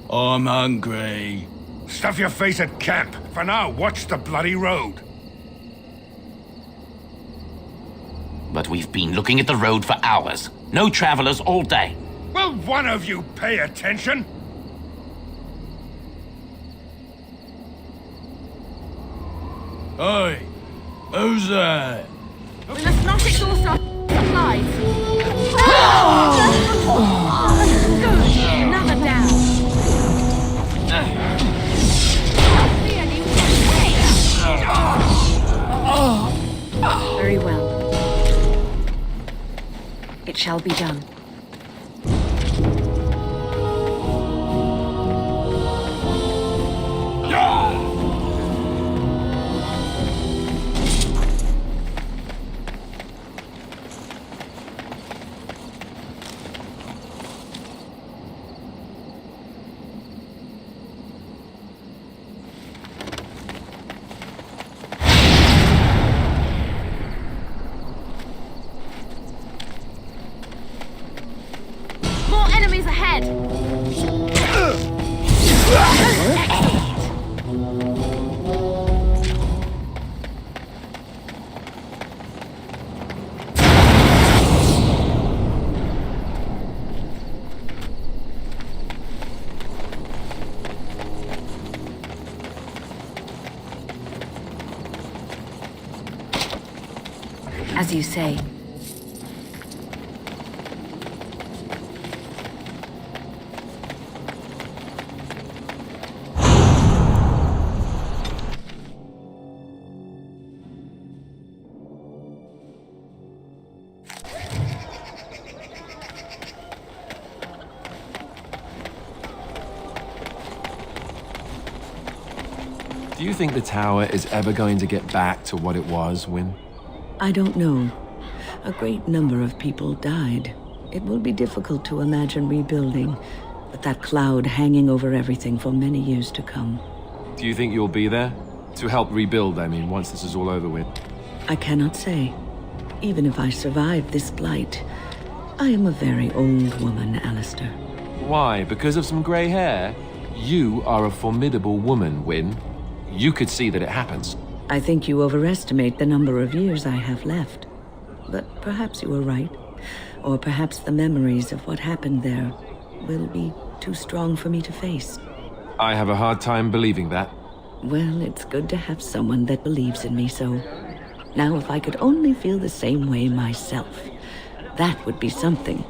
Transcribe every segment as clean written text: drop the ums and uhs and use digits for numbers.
I'm hungry. Stuff your face at camp. For now, watch the bloody road. But we've been looking at the road for hours. No travelers all day. Will one of you pay attention? Hey, who's that? We must not exhaust our supplies. Good. Another down. Very well. It shall be done. Enemies ahead! As you say. Do you think the tower is ever going to get back to what it was, Wynne? I don't know. A great number of people died. It will be difficult to imagine rebuilding, with that cloud hanging over everything for many years to come. Do you think you'll be there? To help rebuild, I mean, once this is all over with. I cannot say. Even if I survive this blight, I am a very old woman, Alistair. Why? Because of some grey hair? You are a formidable woman, Wynne. You could see that it happens. I think you overestimate the number of years I have left. But perhaps you are right. Or perhaps the memories of what happened there will be too strong for me to face. I have a hard time believing that. Well, it's good to have someone that believes in me so. Now, if I could only feel the same way myself, that would be something.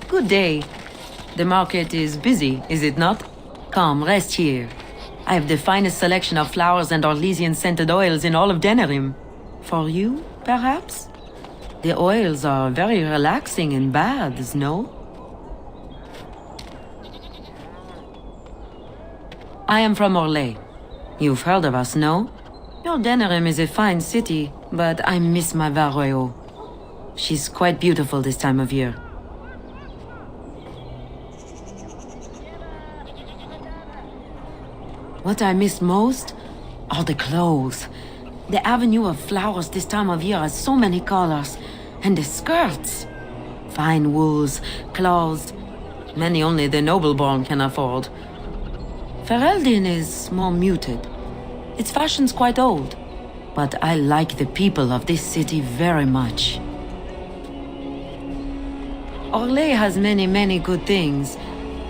Good day. The market is busy, is it not? Come, rest here. I have the finest selection of flowers and Orlesian-scented oils in all of Denerim. For you, perhaps? The oils are very relaxing in baths, no? I am from Orlais. You've heard of us, no? Your Denerim is a fine city, but I miss my Varoyo. She's quite beautiful this time of year. What I miss most are the clothes. The avenue of flowers this time of year has so many colors. And the skirts. Fine wools, cloths, many only the noble-born can afford. Ferelden is more muted. Its fashion's quite old. But I like the people of this city very much. Orlais has many good things,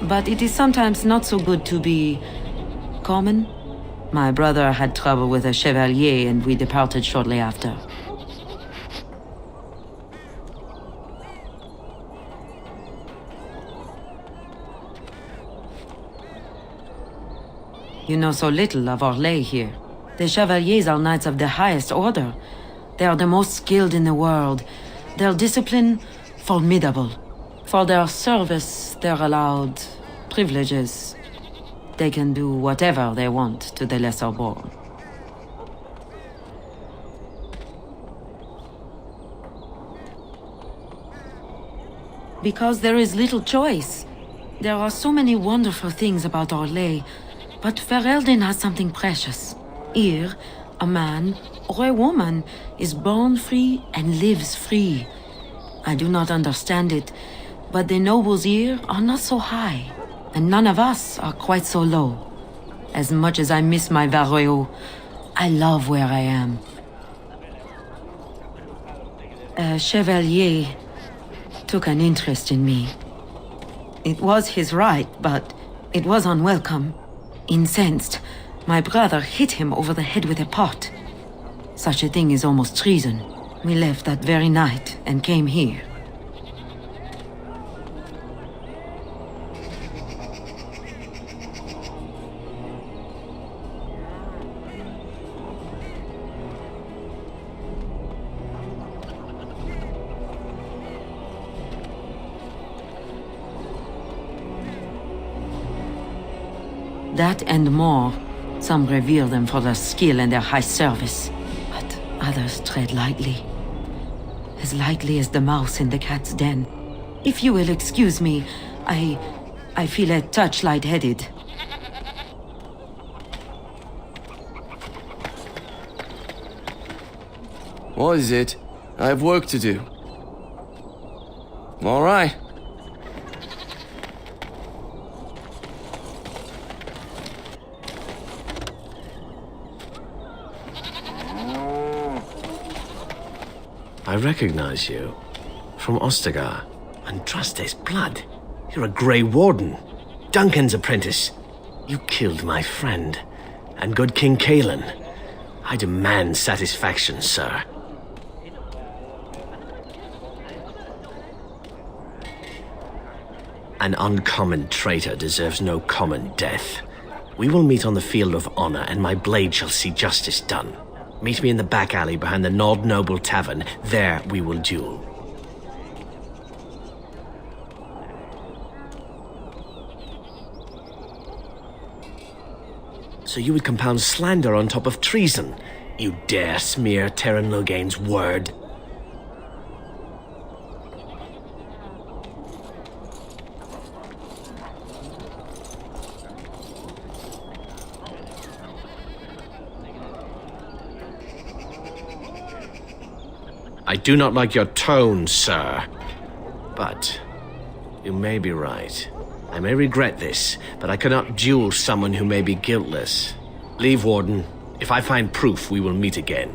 but it is sometimes not so good to be common. My brother had trouble with a chevalier and we departed shortly after. You know so little of Orlais here. The chevaliers are knights of the highest order. They are the most skilled in the world. Their discipline, formidable. For their service, they're allowed privileges. They can do whatever they want to the lesser born. Because there is little choice. There are so many wonderful things about our lay, but Ferelden has something precious. Here, a man or a woman is born free and lives free. I do not understand it, but the nobles here are not so high, and none of us are quite so low. As much as I miss my Varroyo, I love where I am. A chevalier took an interest in me. It was his right, but it was unwelcome. Incensed, my brother hit him over the head with a pot. Such a thing is almost treason. We left that very night and came here. That and more. Some revere them for their skill and their high service, but others tread lightly. As lightly as the mouse in the cat's den. If you will excuse me, I feel a touch lightheaded. What is it? I have work to do. All right. I recognize you. From Ostagar. Andraste's blood. You're a Grey Warden. Duncan's apprentice. You killed my friend. And good King Kalen. I demand satisfaction, sir. An uncommon traitor deserves no common death. We will meet on the field of honor, and my blade shall see justice done. Meet me in the back alley behind the Nord Noble Tavern. There we will duel. So you would compound slander on top of treason? You dare smear Terran Loghain's word? I do not like your tone, sir. But you may be right. I may regret this, but I cannot duel someone who may be guiltless. Leave, Warden. If I find proof, we will meet again.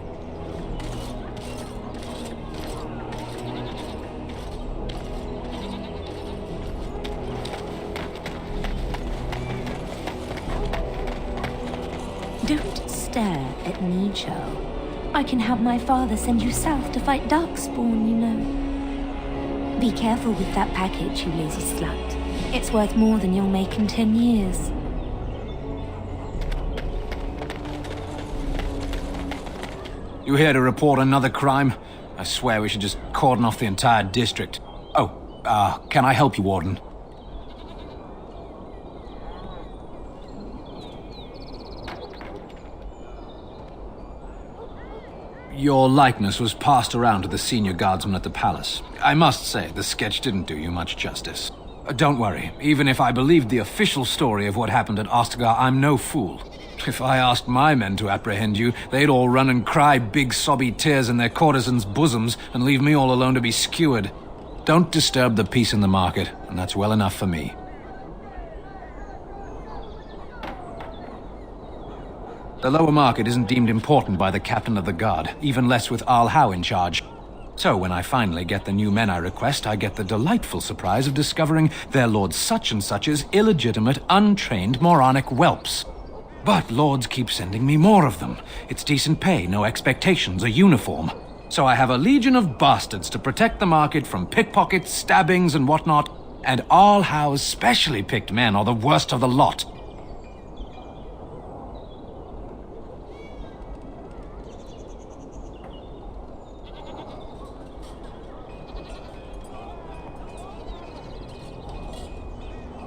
Don't stare at Nachalo. I can have my father send you south to fight Darkspawn, you know. Be careful with that package, you lazy slut. It's worth more than you'll make in 10 years. You here to report another crime? I swear we should just cordon off the entire district. Oh, can I help you, Warden? Your likeness was passed around to the senior guardsman at the palace. I must say, the sketch didn't do you much justice. Don't worry, even if I believed the official story of what happened at Ostagar, I'm no fool. If I asked my men to apprehend you, they'd all run and cry big sobby tears in their courtesans' bosoms and leave me all alone to be skewered. Don't disturb the peace in the market, and that's well enough for me. The lower market isn't deemed important by the captain of the guard, even less with Al Howe in charge. So when I finally get the new men I request, I get the delightful surprise of discovering their Lord Such-and-Such's illegitimate, untrained, moronic whelps. But lords keep sending me more of them. It's decent pay, no expectations, a uniform. So I have a legion of bastards to protect the market from pickpockets, stabbings, and whatnot, and Al Howe's specially picked men are the worst of the lot.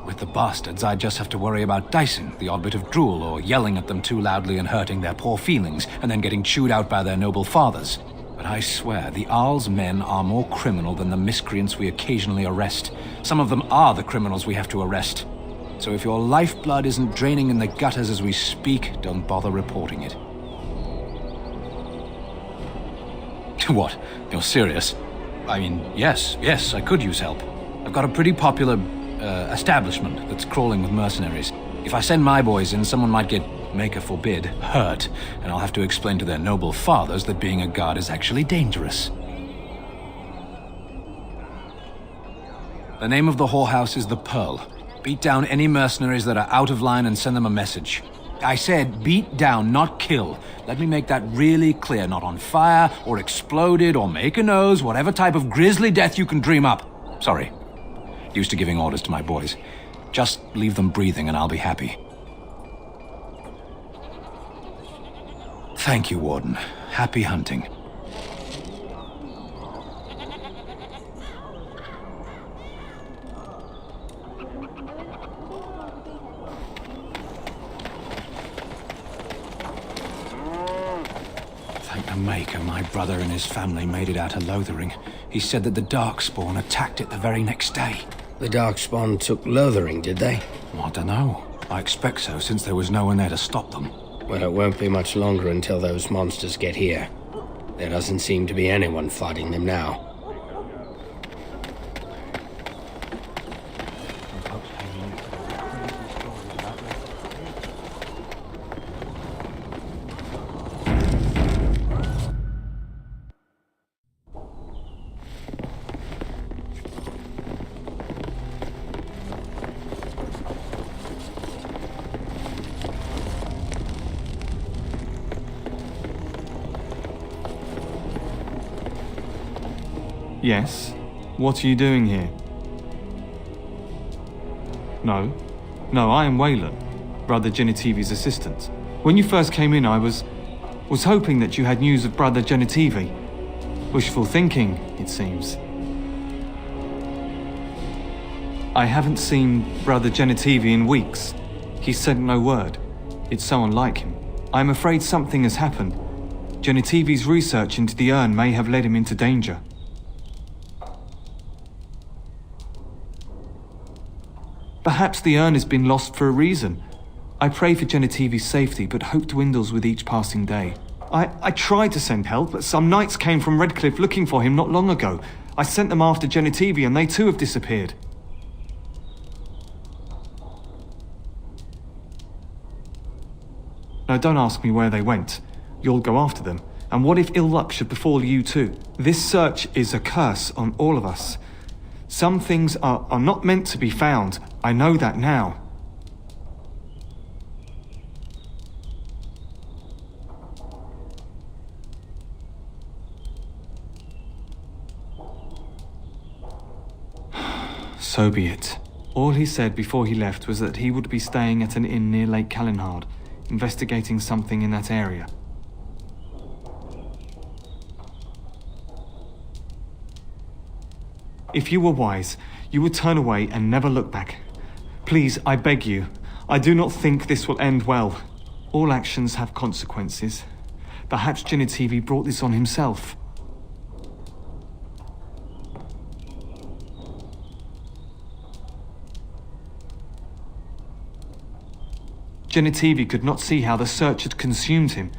With the bastards, I'd just have to worry about dicing, the odd bit of drool, or yelling at them too loudly and hurting their poor feelings, and then getting chewed out by their noble fathers. But I swear, the Arl's men are more criminal than the miscreants we occasionally arrest. Some of them are the criminals we have to arrest. So if your lifeblood isn't draining in the gutters as we speak, don't bother reporting it. What? You're serious? I mean, yes, I could use help. I've got a pretty popular establishment that's crawling with mercenaries. If I send my boys in, someone might get, maker forbid, hurt, and I'll have to explain to their noble fathers that being a guard is actually dangerous. The name of the whorehouse is the Pearl. Beat down any mercenaries that are out of line and send them a message. I said beat down, not kill. Let me make that really clear. Not on fire, or exploded, or make a nose, whatever type of grisly death you can dream up. Sorry. Used to giving orders to my boys. Just leave them breathing and I'll be happy. Thank you, Warden. Happy hunting. Thank the Maker, my brother and his family made it out of Lothering. He said that the Darkspawn attacked it the very next day. The Darkspawn took Lothering, did they? I don't know. I expect so, since there was no one there to stop them. Well, it won't be much longer until those monsters get here. There doesn't seem to be anyone fighting them now. Yes? What are you doing here? No, I am Waylon, Brother Genitivi's assistant. When you first came in, I was hoping that you had news of Brother Genitivi. Wishful thinking, it seems. I haven't seen Brother Genitivi in weeks. He said no word. It's so unlike him. I'm afraid something has happened. Genitivi's research into the urn may have led him into danger. Perhaps the urn has been lost for a reason. I pray for Genitivi's safety, but hope dwindles with each passing day. I tried to send help, but some knights came from Redcliffe looking for him not long ago. I sent them after Genitivi and they too have disappeared. Now don't ask me where they went. You'll go after them. And what if ill luck should befall you too? This search is a curse on all of us. Some things are not meant to be found. I know that now. So be it. All he said before he left was that he would be staying at an inn near Lake Calenhard, investigating something in that area. If you were wise, you would turn away and never look back. Please, I beg you. I do not think this will end well. All actions have consequences. Perhaps Genitivi brought this on himself. Genitivi could not see how the search had consumed him.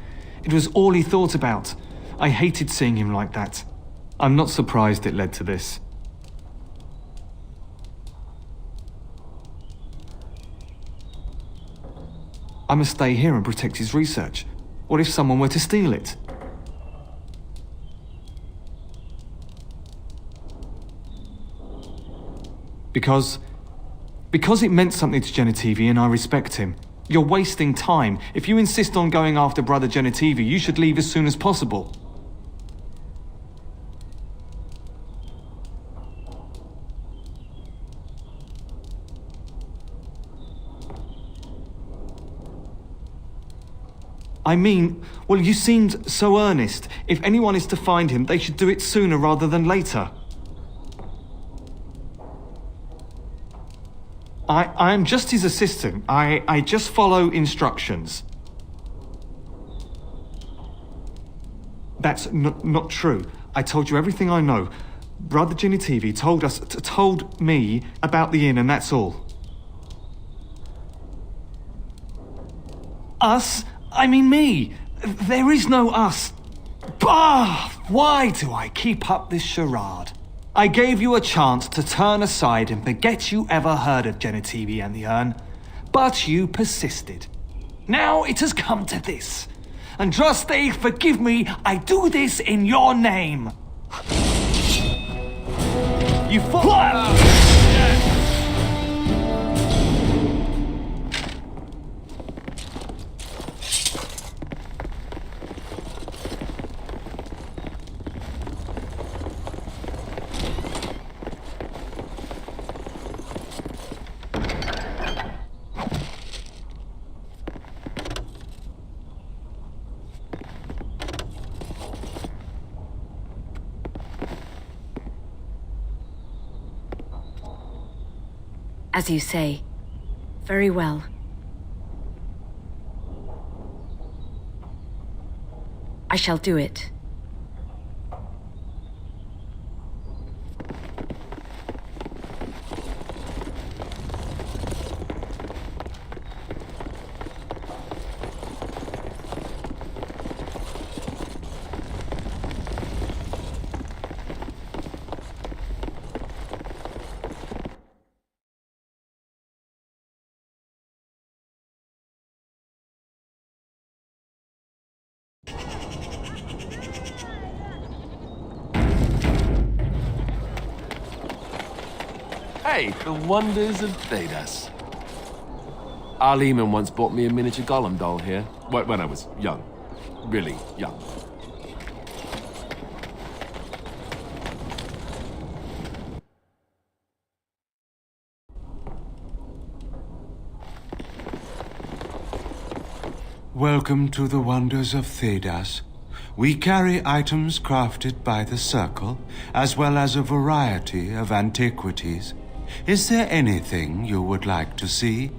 It was all he thought about. I hated seeing him like that. I'm not surprised it led to this. I must stay here and protect his research. What if someone were to steal it? Because it meant something to Genitivi and I respect him. You're wasting time. If you insist on going after Brother Genitivi, you should leave as soon as possible. I mean, well, you seemed so earnest. If anyone is to find him, they should do it sooner rather than later. I'm just his assistant. I just follow instructions. That's not true. I told you everything I know. Brother Genitivi told me about the inn, and that's all. Us? I mean me. There is no us. Bah! Why do I keep up this charade? I gave you a chance to turn aside and forget you ever heard of Genitivi and the urn, but you persisted. Now it has come to this. Andraste, forgive me, I do this in your name. You As you say. Very well. I shall do it. Hey, the wonders of Thedas. Our Lehman once bought me a miniature Gollum doll here, when I was young. Really young. Welcome to the wonders of Thedas. We carry items crafted by the Circle, as well as a variety of antiquities. Is there anything you would like to see?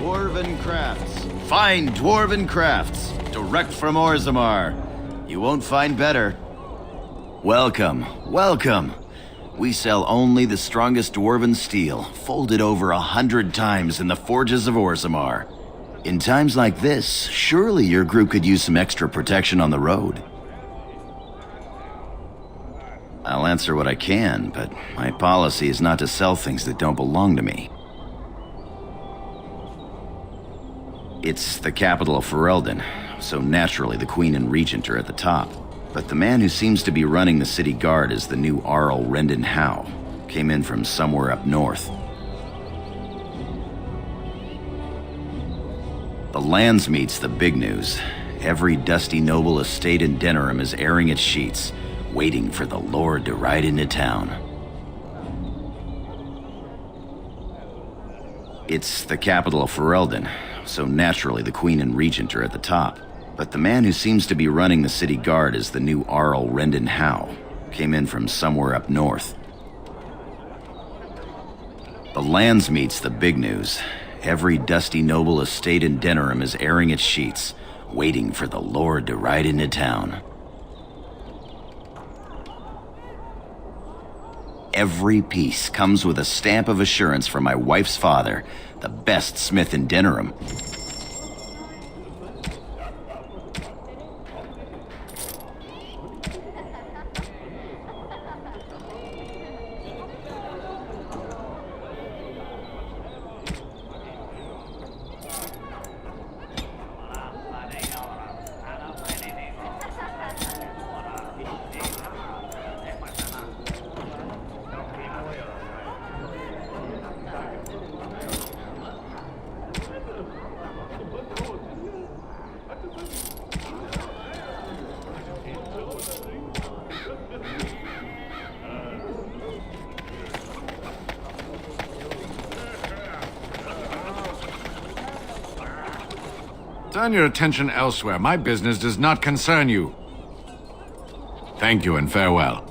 Dwarven crafts. Fine dwarven crafts. Direct from Orzammar. You won't find better. Welcome, welcome. We sell only the strongest dwarven steel, folded over 100 times in the forges of Orzammar. In times like this, surely your group could use some extra protection on the road. I'll answer what I can, but my policy is not to sell things that don't belong to me. It's the capital of Ferelden, so naturally the Queen and Regent are at the top. But the man who seems to be running the city guard is the new Arl Rendon Howe. Came in from somewhere up north. The Landsmeet's the big news. Every dusty noble estate in Denerim is airing its sheets, waiting for the Lord to ride into town. It's the capital of Ferelden, so naturally the Queen and Regent are at the top. But the man who seems to be running the city guard is the new Arl Rendon Howe. Came in from somewhere up north. The Landsmeet's the big news. Every dusty noble estate in Denerim is airing its sheets, waiting for the Lord to ride into town. Every piece comes with a stamp of assurance from my wife's father, the best smith in Denerim. Turn your attention elsewhere. My business does not concern you. Thank you and farewell.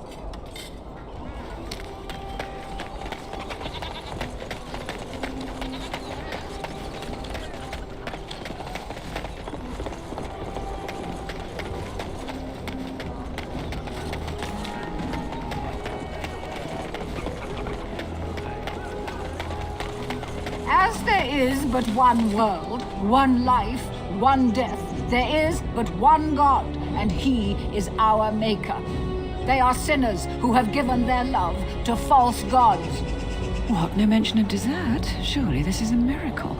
As there is but one world, one life, one death, there is but one God, and He is our Maker. They are sinners who have given their love to false gods. What, no mention of dessert? Surely this is a miracle.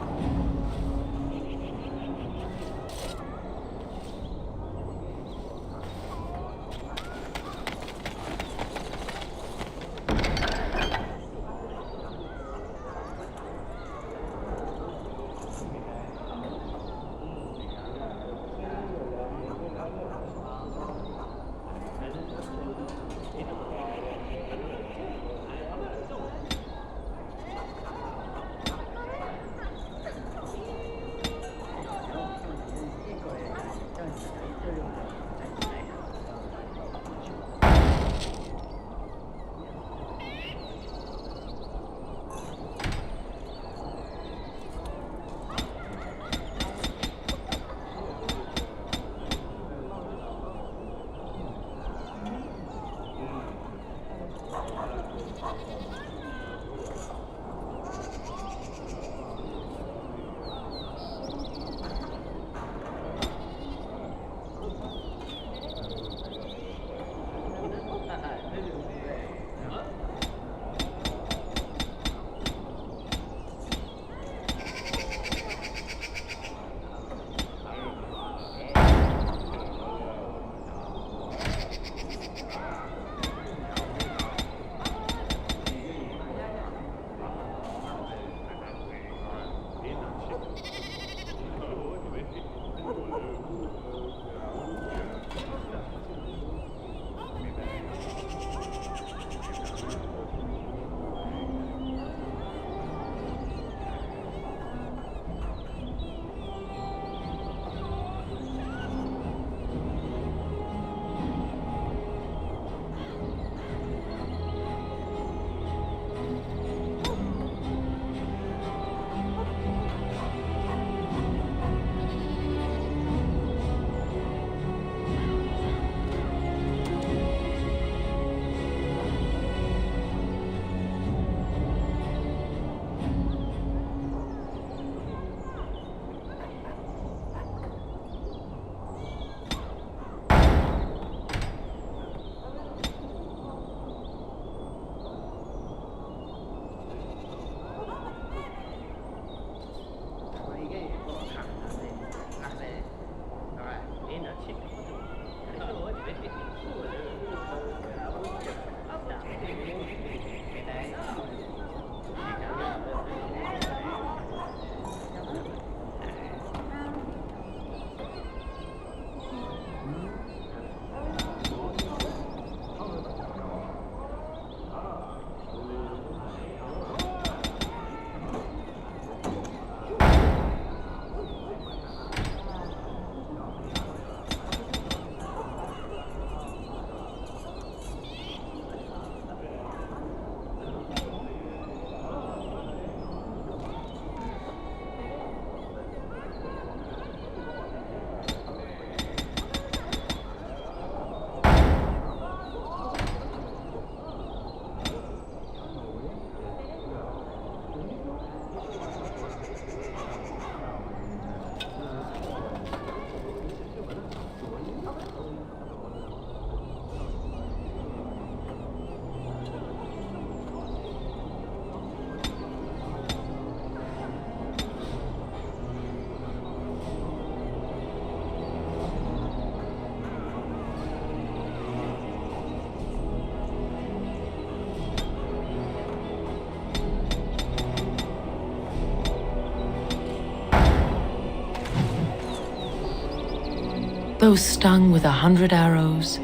Those stung with 100 arrows,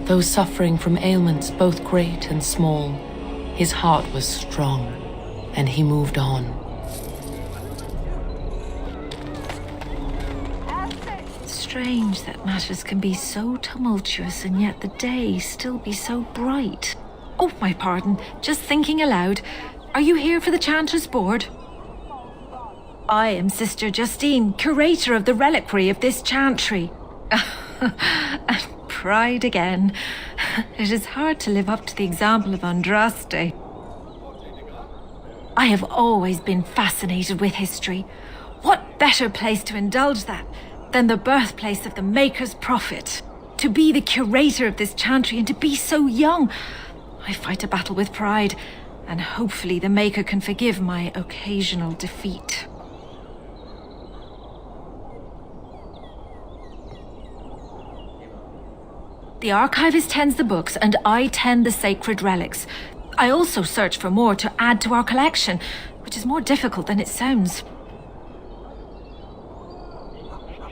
those suffering from ailments both great and small, his heart was strong, and he moved on. Strange that matters can be so tumultuous and yet the day still be so bright. Oh, my pardon, just thinking aloud. Are you here for the Chanter's Board? I am Sister Justine, curator of the reliquary of this chantry. And pride again. It is hard to live up to the example of Andraste. I have always been fascinated with history. What better place to indulge that than the birthplace of the Maker's prophet? To be the curator of this chantry and to be so young. I fight a battle with pride, and hopefully the Maker can forgive my occasional defeat. The archivist tends the books, and I tend the sacred relics. I also search for more to add to our collection, which is more difficult than it sounds.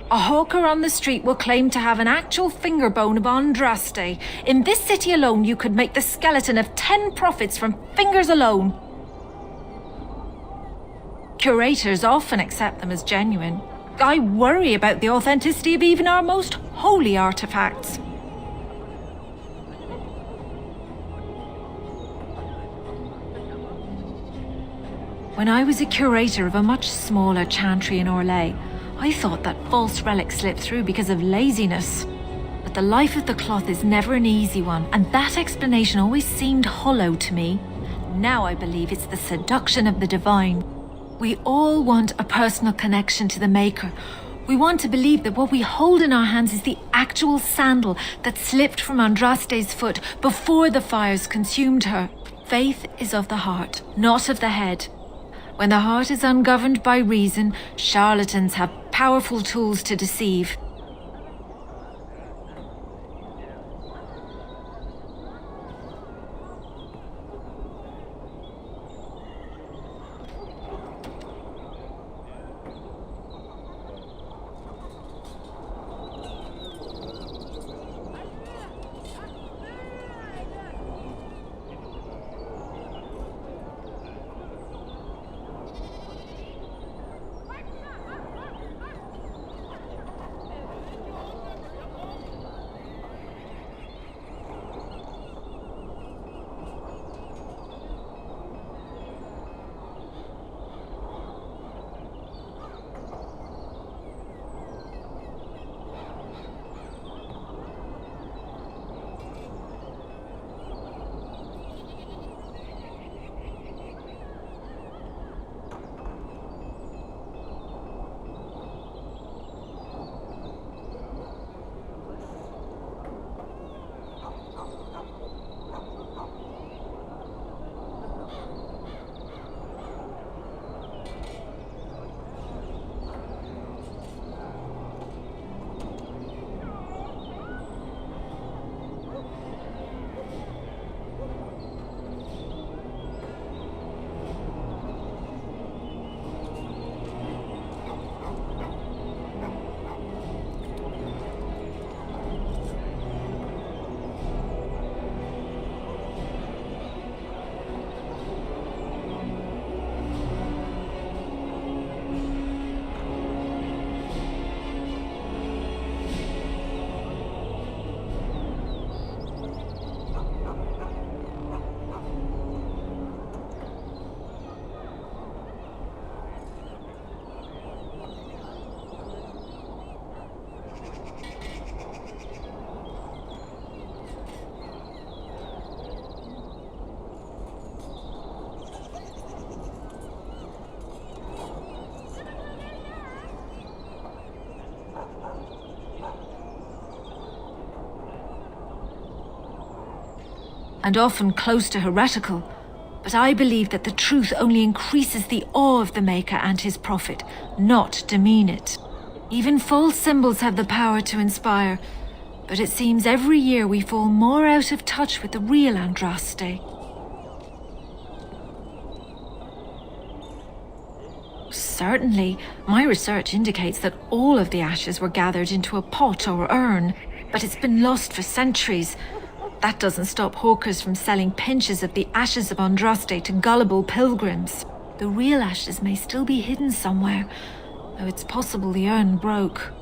A hawker on the street will claim to have an actual finger bone of Andraste. In this city alone, you could make the skeleton of 10 prophets from fingers alone. Curators often accept them as genuine. I worry about the authenticity of even our most holy artifacts. When I was a curator of a much smaller chantry in Orlais, I thought that false relics slipped through because of laziness. But the life of the cloth is never an easy one, and that explanation always seemed hollow to me. Now I believe it's the seduction of the divine. We all want a personal connection to the Maker. We want to believe that what we hold in our hands is the actual sandal that slipped from Andraste's foot before the fires consumed her. Faith is of the heart, not of the head. When the heart is ungoverned by reason, charlatans have powerful tools to deceive. and often close to heretical. But I believe that the truth only increases the awe of the Maker and his prophet, not demean it. Even false symbols have the power to inspire, but it seems every year we fall more out of touch with the real Andraste. Certainly, my research indicates that all of the ashes were gathered into a pot or urn, but it's been lost for centuries. That doesn't stop hawkers from selling pinches of the ashes of Andraste to gullible pilgrims. The real ashes may still be hidden somewhere, though it's possible the urn broke.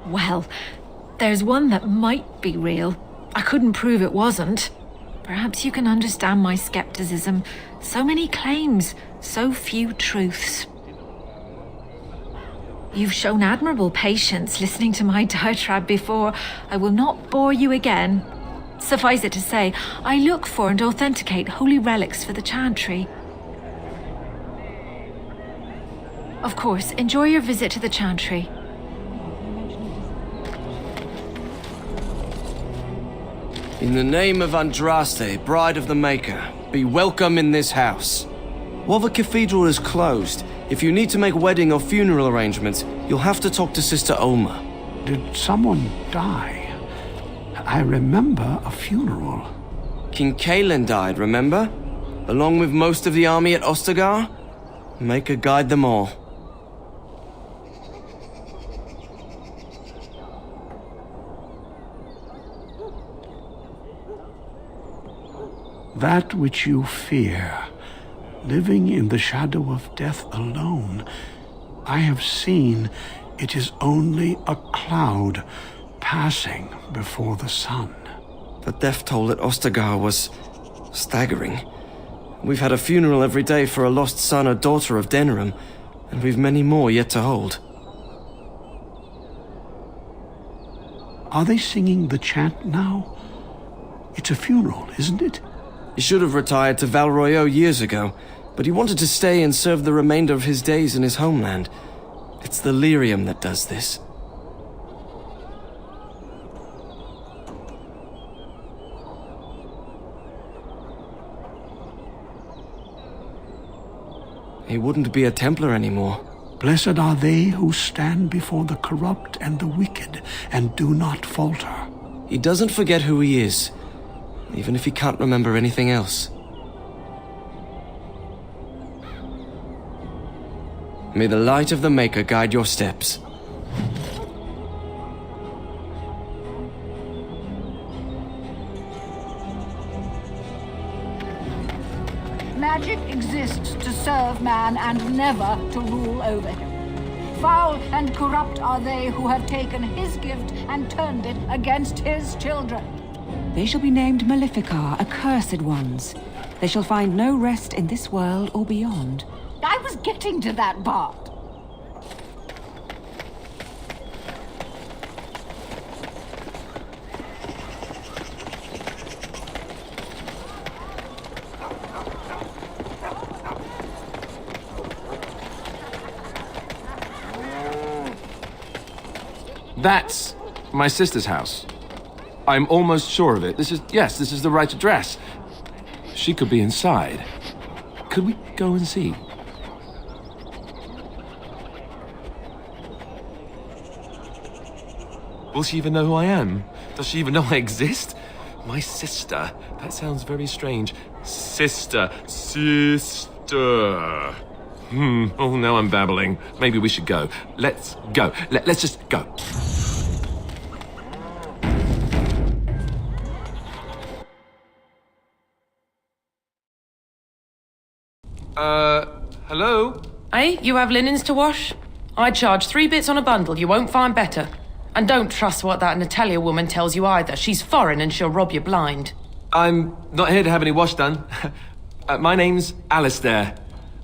Well, there's one that might be real. I couldn't prove it wasn't. Perhaps you can understand my skepticism. So many claims, so few truths. You've shown admirable patience listening to my diatribe before. I will not bore you again. Suffice it to say, I look for and authenticate holy relics for the chantry. Of course, enjoy your visit to the chantry. In the name of Andraste, Bride of the Maker, be welcome in this house. While the cathedral is closed, if you need to make wedding or funeral arrangements, you'll have to talk to Sister Oma. Did someone die? I remember a funeral. King Kalen died, remember? Along with most of the army at Ostagar? Maker guide them all. That which you fear, living in the shadow of death alone, I have seen it is only a cloud passing before the sun. The death toll at Ostagar was staggering. We've had a funeral every day for a lost son or daughter of Denerim, and we've many more yet to hold. Are they singing the chant now? It's a funeral, isn't it? He should have retired to Valroyo years ago, but he wanted to stay and serve the remainder of his days in his homeland. It's the lyrium that does this. He wouldn't be a Templar anymore. Blessed are they who stand before the corrupt and the wicked and do not falter. He doesn't forget who he is, even if he can't remember anything else. May the light of the Maker guide your steps. Magic exists to serve man and never to rule over him. Foul and corrupt are they who have taken his gift and turned it against his children. They shall be named Maleficar, accursed ones. They shall find no rest in this world or beyond. I was getting to that part. That's my sister's house. I'm almost sure of it. This is the right address. She could be inside. Could we go and see? Will she even know who I am? Does she even know I exist? My sister. That sounds very strange. Sister. Oh, now I'm babbling. Maybe we should go. Let's go. Let's just go. Hello? Hey, you have linens to wash? I charge 3 bits on a bundle, you won't find better. And don't trust what that Natalia woman tells you either. She's foreign and she'll rob you blind. I'm not here to have any wash done. My name's Alistair.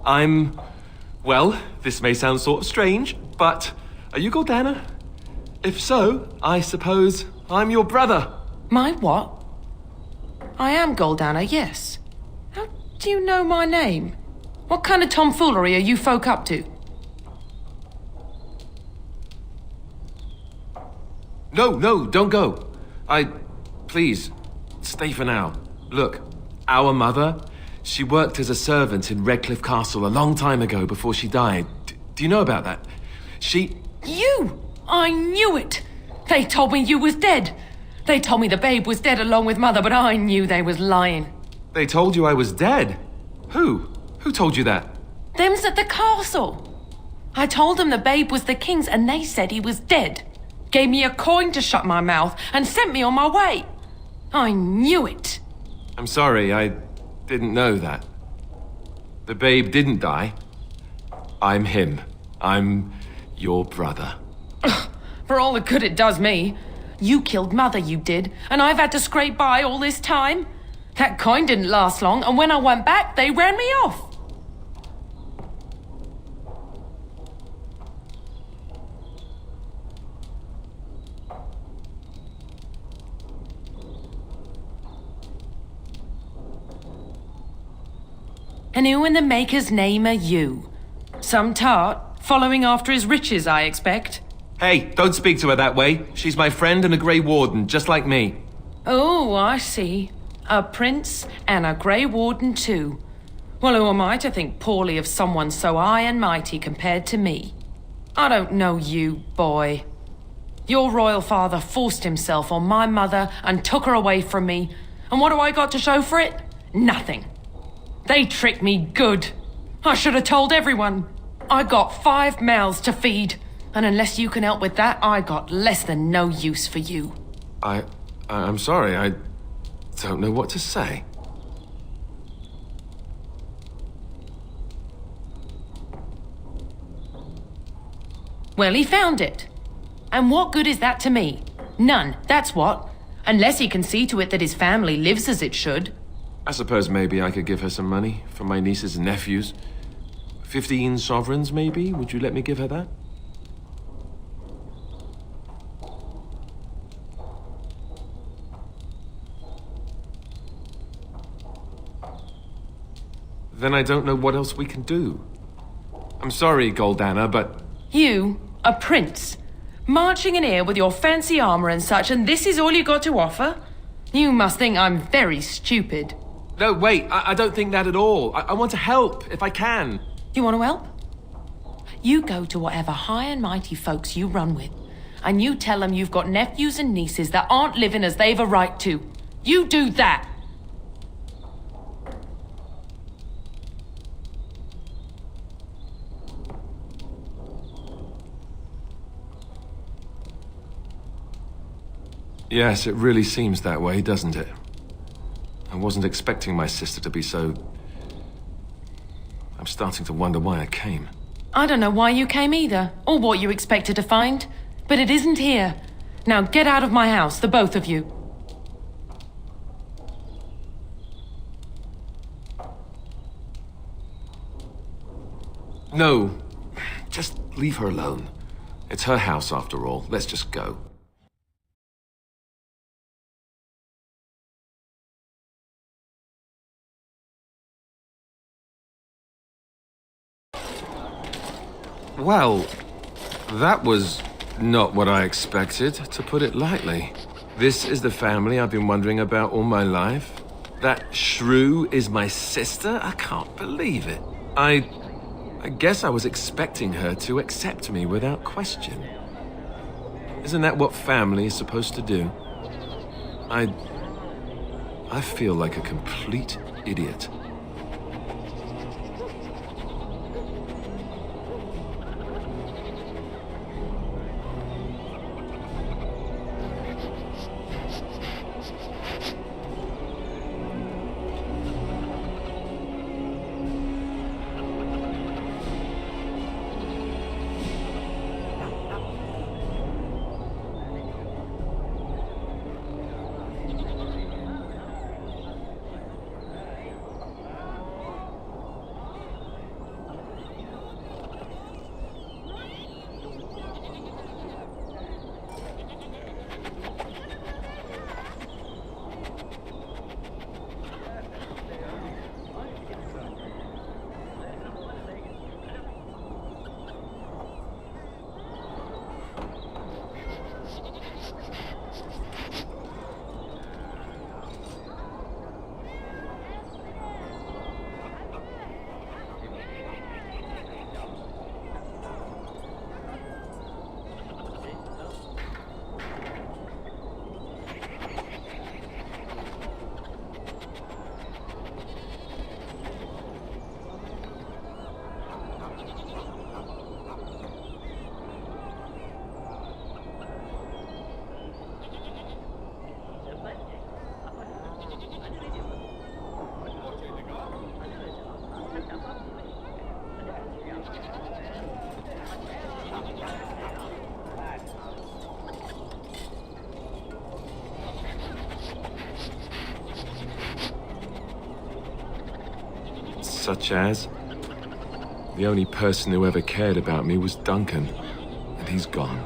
Well, this may sound sort of strange, but are you Gordana? If so, I suppose I'm your brother. My what? I am Goldana, yes. How do you know my name? What kind of tomfoolery are you folk up to? No, don't go. Please, stay for now. Look, our mother, she worked as a servant in Redcliffe Castle a long time ago before she died. Do you know about that? You! I knew it! They told me you was dead. They told me the babe was dead along with mother, but I knew they was lying. They told you I was dead? Who? Who told you that? Them's at the castle. I told them the babe was the king's and they said he was dead. Gave me a coin to shut my mouth and sent me on my way. I knew it. I'm sorry, I didn't know that. The babe didn't die. I'm him. I'm your brother. Ugh, for all the good it does me. You killed mother, you did, and I've had to scrape by all this time. That coin didn't last long, and when I went back, they ran me off. And who in the Maker's name are you? Some tart, following after his riches, I expect. Hey, don't speak to her that way. She's my friend and a Grey Warden, just like me. Oh, I see. A prince and a Grey Warden too. Well, who am I to think poorly of someone so high and mighty compared to me? I don't know you, boy. Your royal father forced himself on my mother and took her away from me. And what do I got to show for it? Nothing. They tricked me good. I should have told everyone. I got 5 mouths to feed. And unless you can help with that, I got less than no use for you. I'm sorry, I don't know what to say. Well, he found it. And what good is that to me? None, that's what. Unless he can see to it that his family lives as it should. I suppose maybe I could give her some money for my nieces and nephews. 15 sovereigns, maybe? Would you let me give her that? Then I don't know what else we can do. I'm sorry, Goldana, but... You, a prince, marching in here with your fancy armor and such, and this is all you got to offer? You must think I'm very stupid. No, wait, I don't think that at all. I want to help, if I can. You want to help? You go to whatever high and mighty folks you run with, and you tell them you've got nephews and nieces that aren't living as they've a right to. You do that! Yes, it really seems that way, doesn't it? I wasn't expecting my sister to be so... I'm starting to wonder why I came. I don't know why you came either, or what you expected to find. But it isn't here. Now get out of my house, the both of you. No, just leave her alone. It's her house after all. Let's just go. Well, that was not what I expected, to put it lightly. This is the family I've been wondering about all my life. That shrew is my sister? I can't believe it. I guess I was expecting her to accept me without question. Isn't that what family is supposed to do? I feel like a complete idiot. Such as? The only person who ever cared about me was Duncan, and he's gone.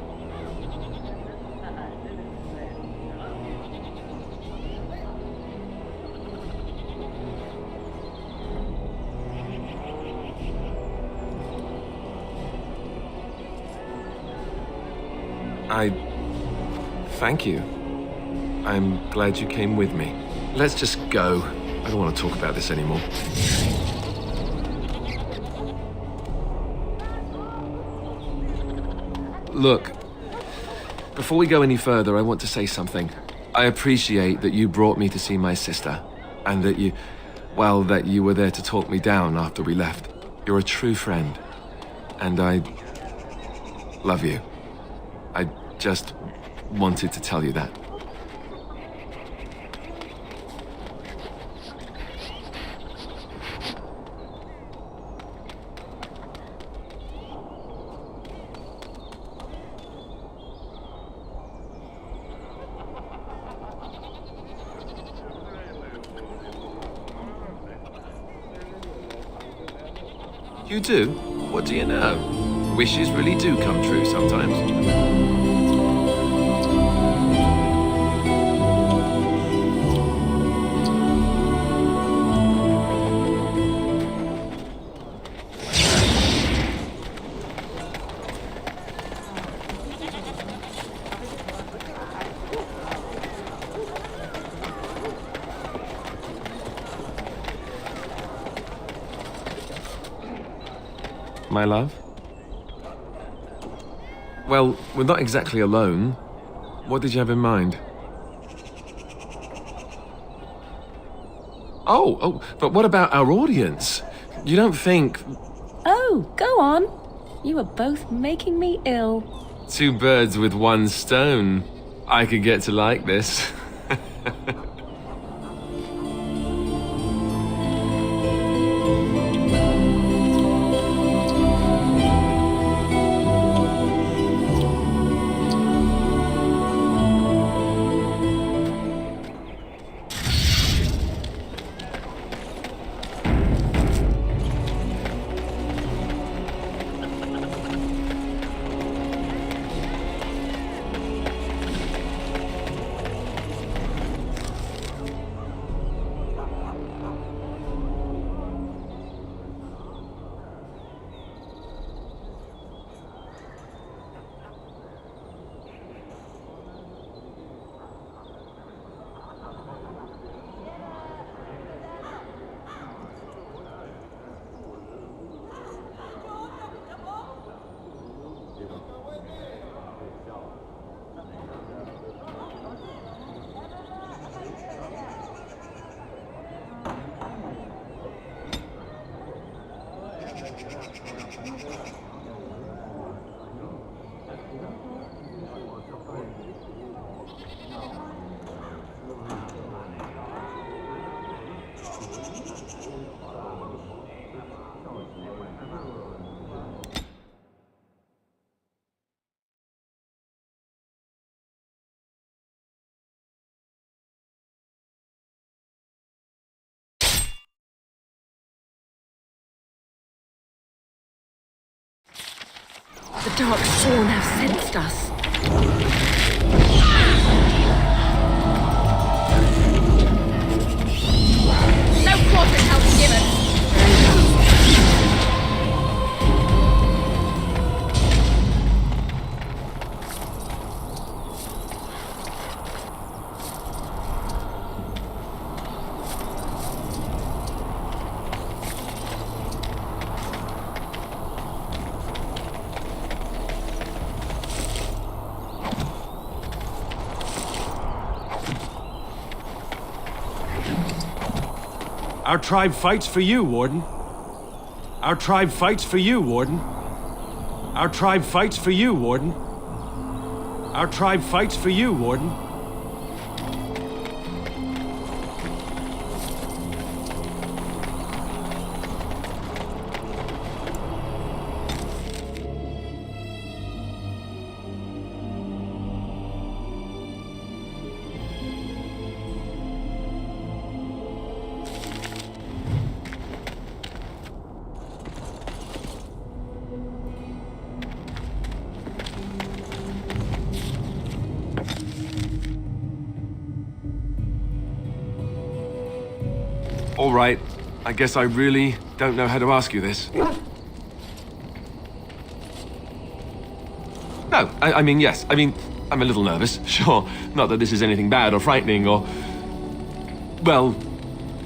Thank you. I'm glad you came with me. Let's just go. I don't want to talk about this anymore. Look, before we go any further, I want to say something. I appreciate that you brought me to see my sister, and that you were there to talk me down after we left. You're a true friend, and I love you. I just wanted to tell you that. You do? What do you know? Wishes really do come true sometimes. My love? Well, we're not exactly alone. What did you have in mind? Oh, but what about our audience? You don't think... Oh, go on. You are both making me ill. Two birds with one stone. I could get to like this. The Darkspawn have sensed us. No quarter shall be given. Our tribe fights for you, Warden. Our tribe fights for you, Warden. Our tribe fights for you, Warden. Our tribe fights for you, Warden. All right. I guess I really don't know how to ask you this. No, I mean, yes. I mean, I'm a little nervous, sure. Not that this is anything bad or frightening or... Well,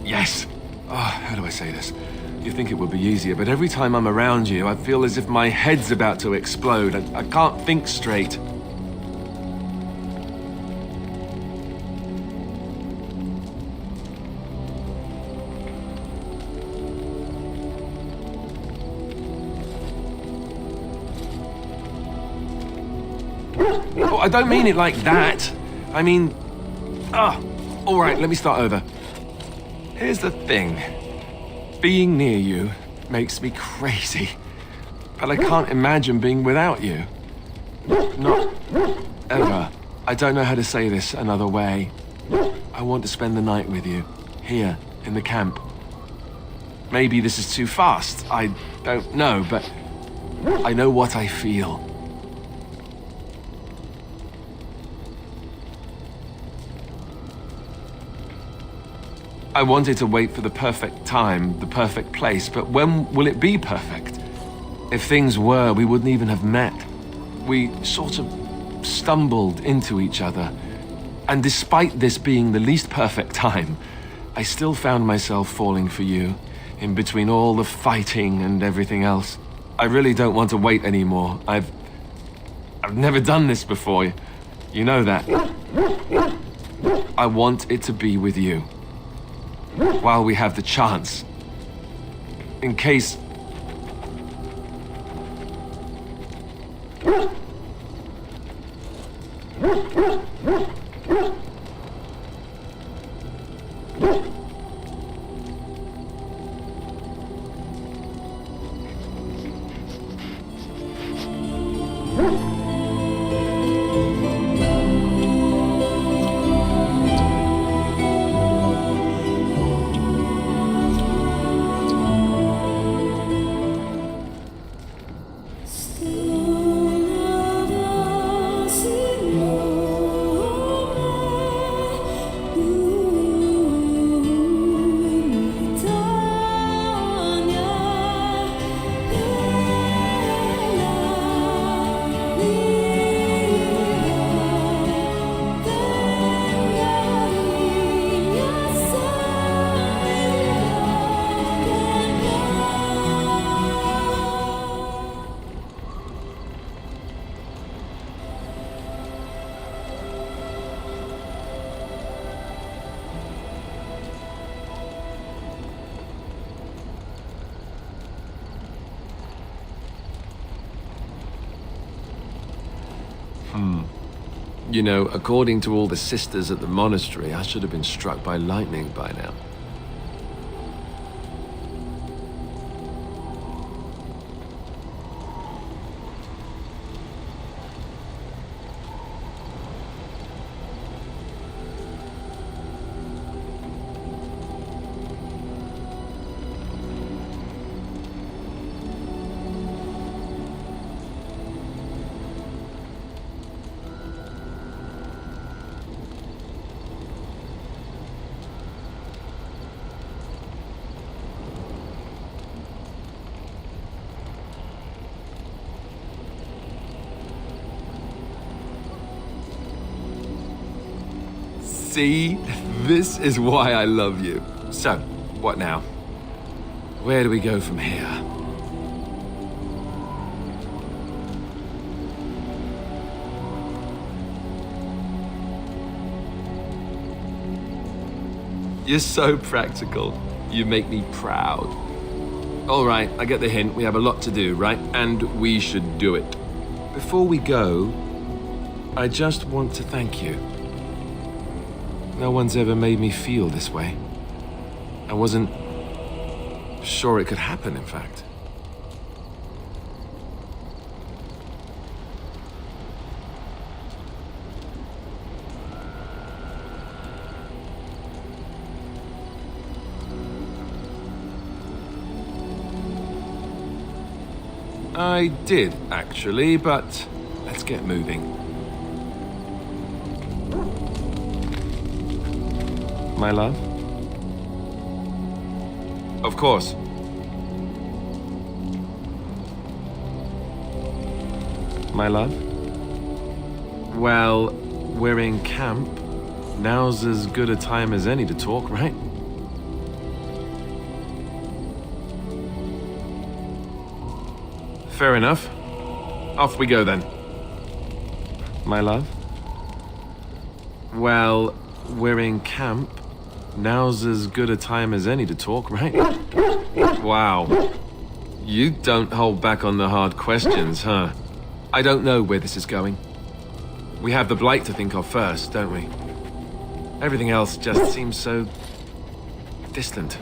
yes. Oh, how do I say this? You think it would be easier, but every time I'm around you, I feel as if my head's about to explode. I can't think straight. Oh, I don't mean it like that. I mean... all right, let me start over. Here's the thing. Being near you makes me crazy. But I can't imagine being without you. Not ever. I don't know how to say this another way. I want to spend the night with you, here, in the camp. Maybe this is too fast. I don't know, but I know what I feel. I wanted to wait for the perfect time, the perfect place, but when will it be perfect? If things were, we wouldn't even have met. We sort of stumbled into each other. And despite this being the least perfect time, I still found myself falling for you, in between all the fighting and everything else. I really don't want to wait anymore. I've never done this before. You know that. I want it to be with you. While we have the chance. In case... You know, according to all the sisters at the monastery, I should have been struck by lightning by now. See? This is why I love you. So, what now? Where do we go from here? You're so practical. You make me proud. All right, I get the hint. We have a lot to do, right? And we should do it. Before we go, I just want to thank you. No one's ever made me feel this way. I wasn't sure it could happen, in fact. I did, actually, but let's get moving. My love? Of course. My love? Well, we're in camp. Now's as good a time as any to talk, right? Fair enough. Off we go then. My love? Well, we're in camp. Now's as good a time as any to talk, right? Wow. You don't hold back on the hard questions, huh? I don't know where this is going. We have the Blight to think of first, don't we? Everything else just seems so distant.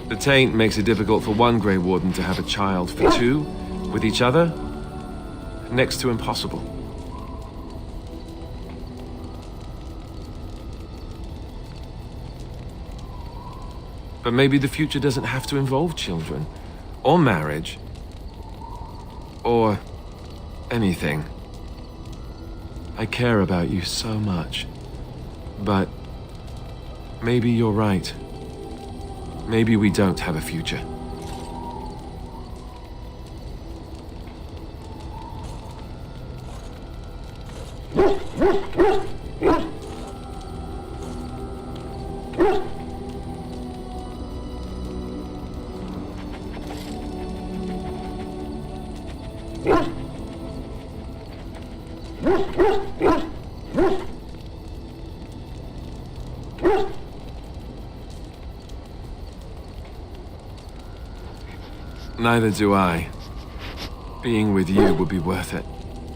The taint makes it difficult for one Grey Warden to have a child. For two, with each other, next to impossible. But maybe the future doesn't have to involve children, or marriage, or anything. I care about you so much, but maybe you're right. Maybe we don't have a future. Neither do I. Being with you would be worth it.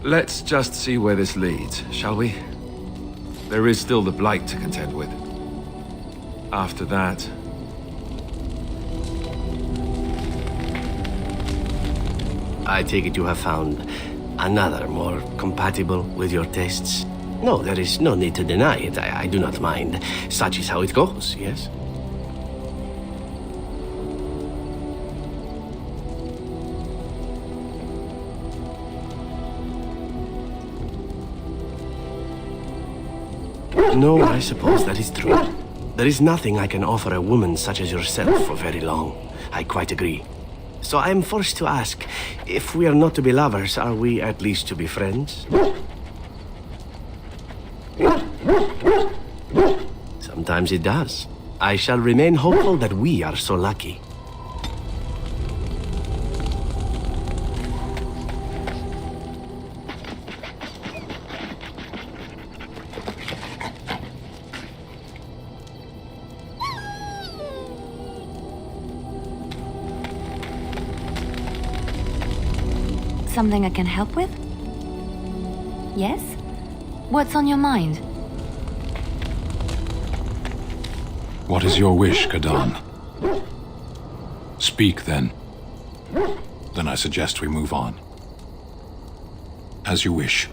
Let's just see where this leads, shall we? There is still the Blight to contend with. After that... I take it you have found another more compatible with your tastes? No, there is no need to deny it. I do not mind. Such is how it goes, yes? No, I suppose that is true. There is nothing I can offer a woman such as yourself for very long. I quite agree. So I am forced to ask, if we are not to be lovers, are we at least to be friends? Sometimes it does. I shall remain hopeful that we are so lucky. Something I can help with? Yes? What's on your mind? What is your wish, Kadan? Speak, then. Then I suggest we move on. As you wish.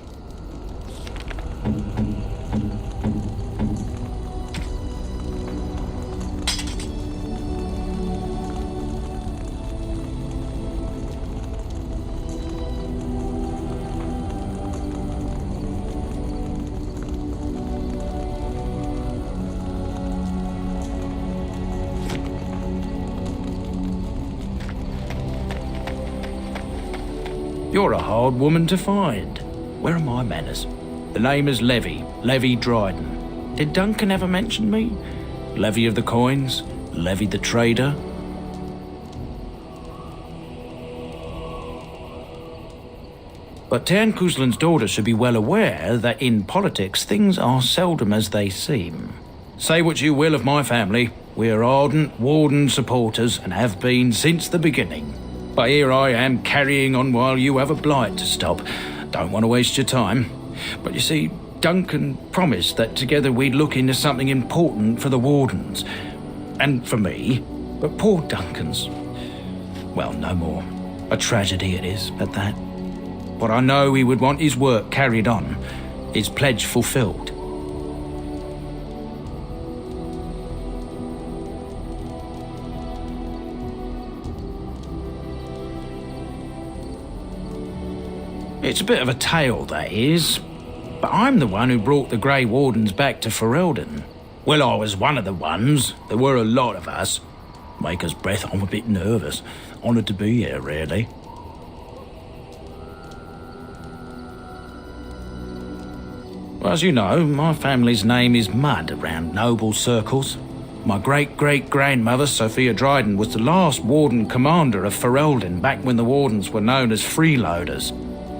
You're a hard woman to find. Where are my manners? The name is Levy Dryden. Did Duncan ever mention me? Levy of the coins? Levy the trader? But Tairn Kuzlan's daughter should be well aware that in politics things are seldom as they seem. Say what you will of my family, we're ardent Warden supporters and have been since the beginning. But here I am carrying on while you have a blight to stop. Don't want to waste your time. But you see, Duncan promised that together we'd look into something important for the Wardens. And for me. But poor Duncan's... well, no more. A tragedy it is, at that. But I know he would want his work carried on. His pledge fulfilled. It's a bit of a tale, that is. But I'm the one who brought the Grey Wardens back to Ferelden. Well, I was one of the ones. There were a lot of us. Maker's breath, I'm a bit nervous. Honoured to be here, really. Well, as you know, my family's name is mud around noble circles. My great-great-grandmother, Sophia Dryden, was the last Warden Commander of Ferelden back when the Wardens were known as freeloaders.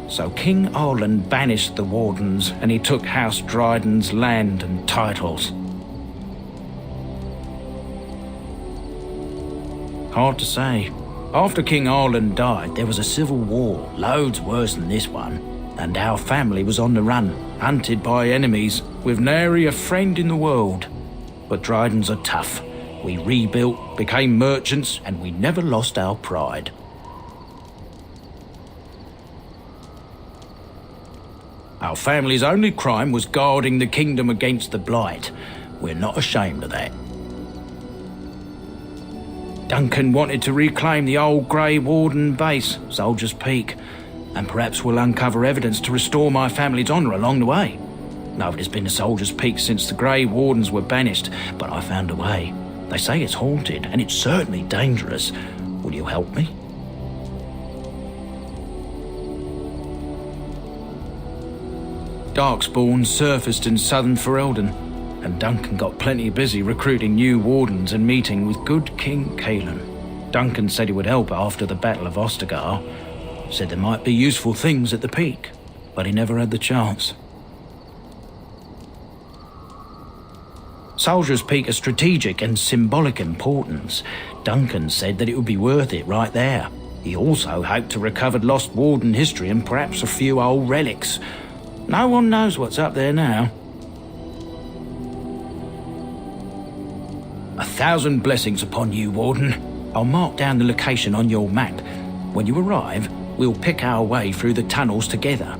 So King Arlen banished the Wardens and he took House Dryden's land and titles. Hard to say. After King Arlen died, there was a civil war, loads worse than this one, and our family was on the run, hunted by enemies, with nary a friend in the world. But Drydens are tough. We rebuilt, became merchants, and we never lost our pride. Our family's only crime was guarding the kingdom against the Blight. We're not ashamed of that. Duncan wanted to reclaim the old Grey Warden base, Soldier's Peak, and perhaps we'll uncover evidence to restore my family's honour along the way. Nobody's been to Soldier's Peak since the Grey Wardens were banished, but I found a way. They say it's haunted, and it's certainly dangerous. Will you help me? Darkspawn surfaced in southern Ferelden, and Duncan got plenty busy recruiting new Wardens and meeting with good King Caelan. Duncan said he would help after the Battle of Ostagar. Said there might be useful things at the peak, but he never had the chance. Soldier's Peak is strategic and symbolic importance. Duncan said that it would be worth it right there. He also hoped to recover lost Warden history and perhaps a few old relics. No one knows what's up there now. 1,000 blessings upon you, Warden. I'll mark down the location on your map. When you arrive, we'll pick our way through the tunnels together.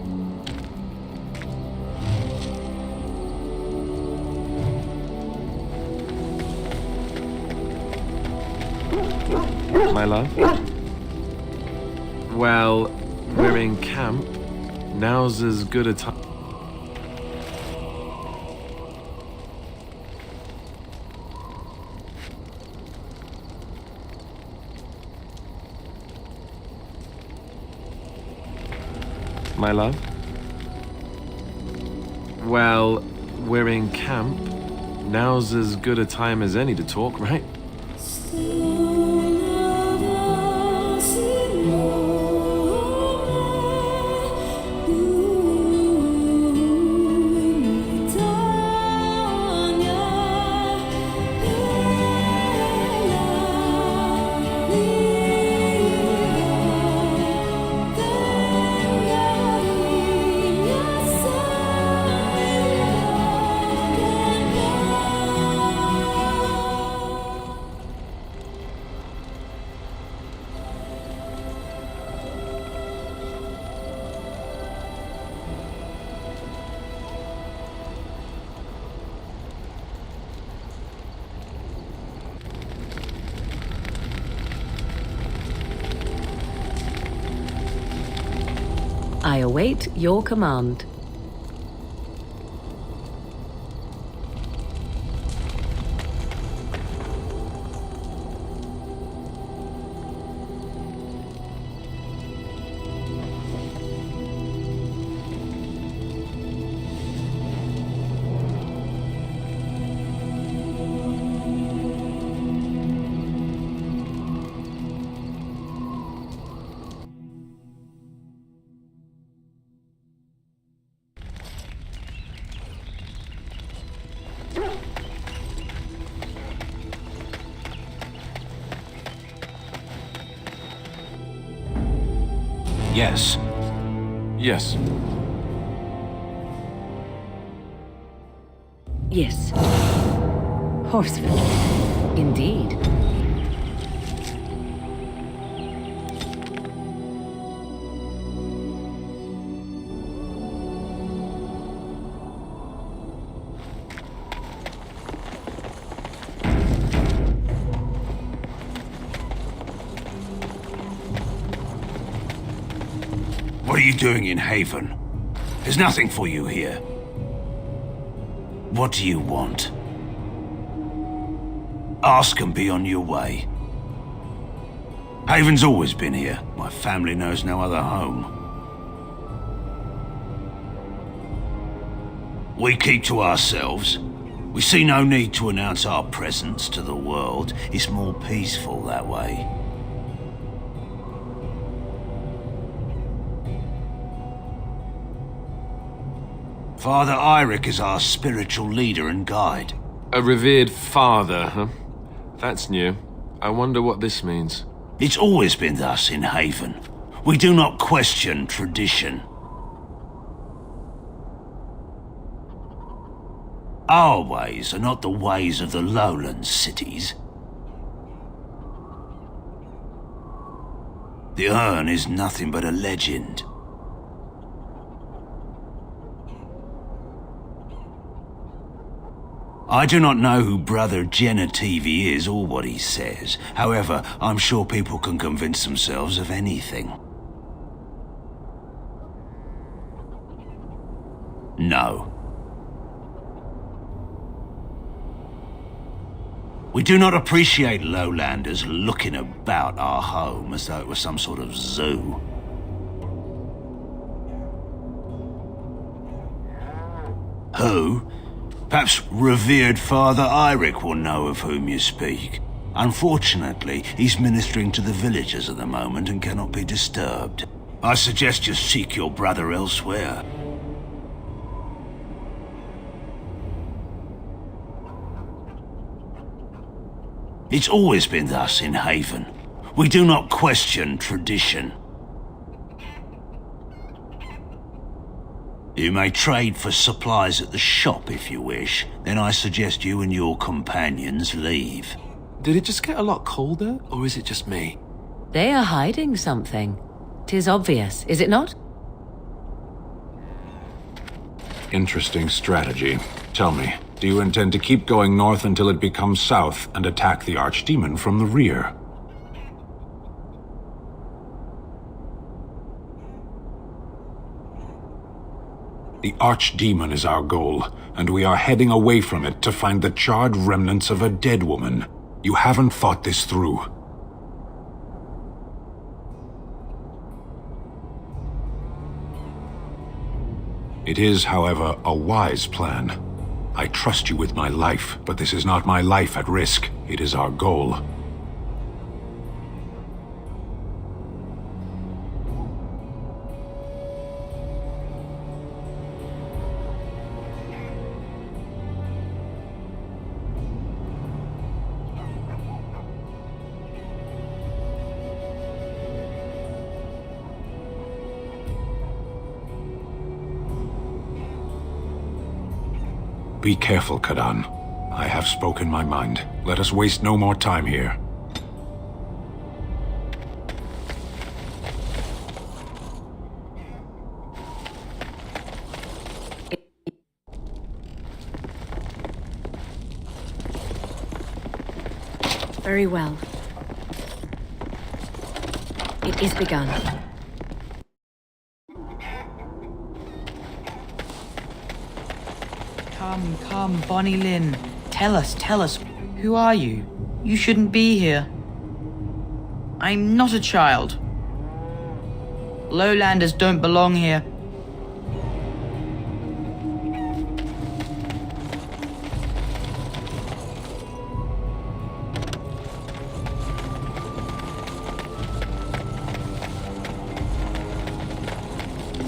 My love? Well, we're in camp. Now's as good a time. My love? Well, we're in camp. Now's as good a time as any to talk, right? I await your command. Yes. Yes. Yes. Horseford. Indeed. What are you doing in Haven? There's nothing for you here. What do you want? Ask and be on your way. Haven's always been here. My family knows no other home. We keep to ourselves. We see no need to announce our presence to the world. It's more peaceful that way. Father Eirik is our spiritual leader and guide. A revered father, huh? That's new. I wonder what this means. It's always been thus in Haven. We do not question tradition. Our ways are not the ways of the lowland cities. The urn is nothing but a legend. I do not know who Brother Genitive is or what he says. However, I'm sure people can convince themselves of anything. No. We do not appreciate lowlanders looking about our home as though it was some sort of zoo. Who? Perhaps revered Father Eirik will know of whom you speak. Unfortunately, he's ministering to the villagers at the moment and cannot be disturbed. I suggest you seek your brother elsewhere. It's always been thus in Haven. We do not question tradition. You may trade for supplies at the shop if you wish. Then I suggest you and your companions leave. Did it just get a lot colder, or is it just me? They are hiding something. 'Tis obvious, is it not? Interesting strategy. Tell me, do you intend to keep going north until it becomes south and attack the Archdemon from the rear? The Archdemon is our goal, and we are heading away from it to find the charred remnants of a dead woman. You haven't thought this through. It is, however, a wise plan. I trust you with my life, but this is not my life at risk. It is our goal. Be careful, Kadan. I have spoken my mind. Let us waste no more time here. Very well. It is begun. Come, Bonnie Lynn. Tell us. Who are you? You shouldn't be here. I'm not a child. Lowlanders don't belong here.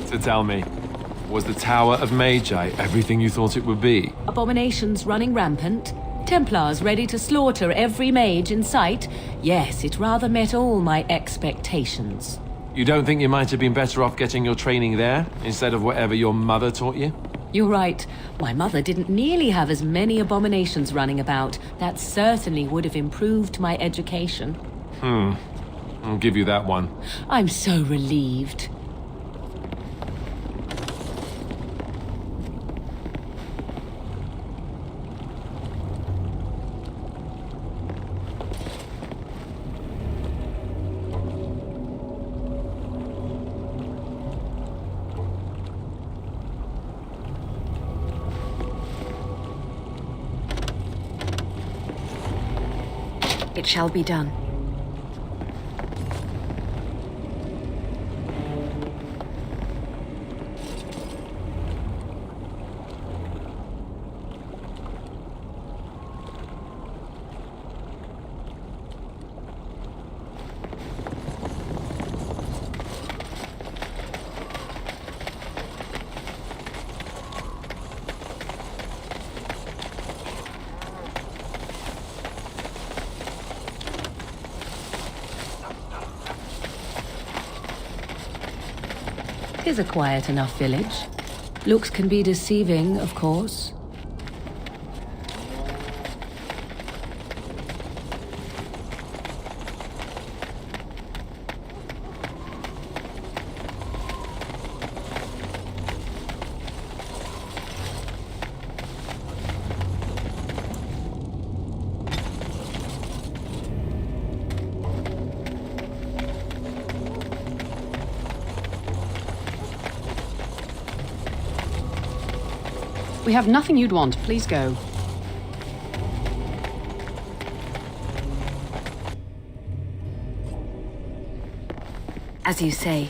So tell me, was the Tower of Magi everything you thought it would be? Abominations running rampant? Templars ready to slaughter every mage in sight? Yes, it rather met all my expectations. You don't think you might have been better off getting your training there, instead of whatever your mother taught you? You're right. My mother didn't nearly have as many abominations running about. That certainly would have improved my education. I'll give you that one. I'm so relieved. It shall be done. Tis a quiet enough village. Looks can be deceiving, of course. We have nothing you'd want. Please go. As you say.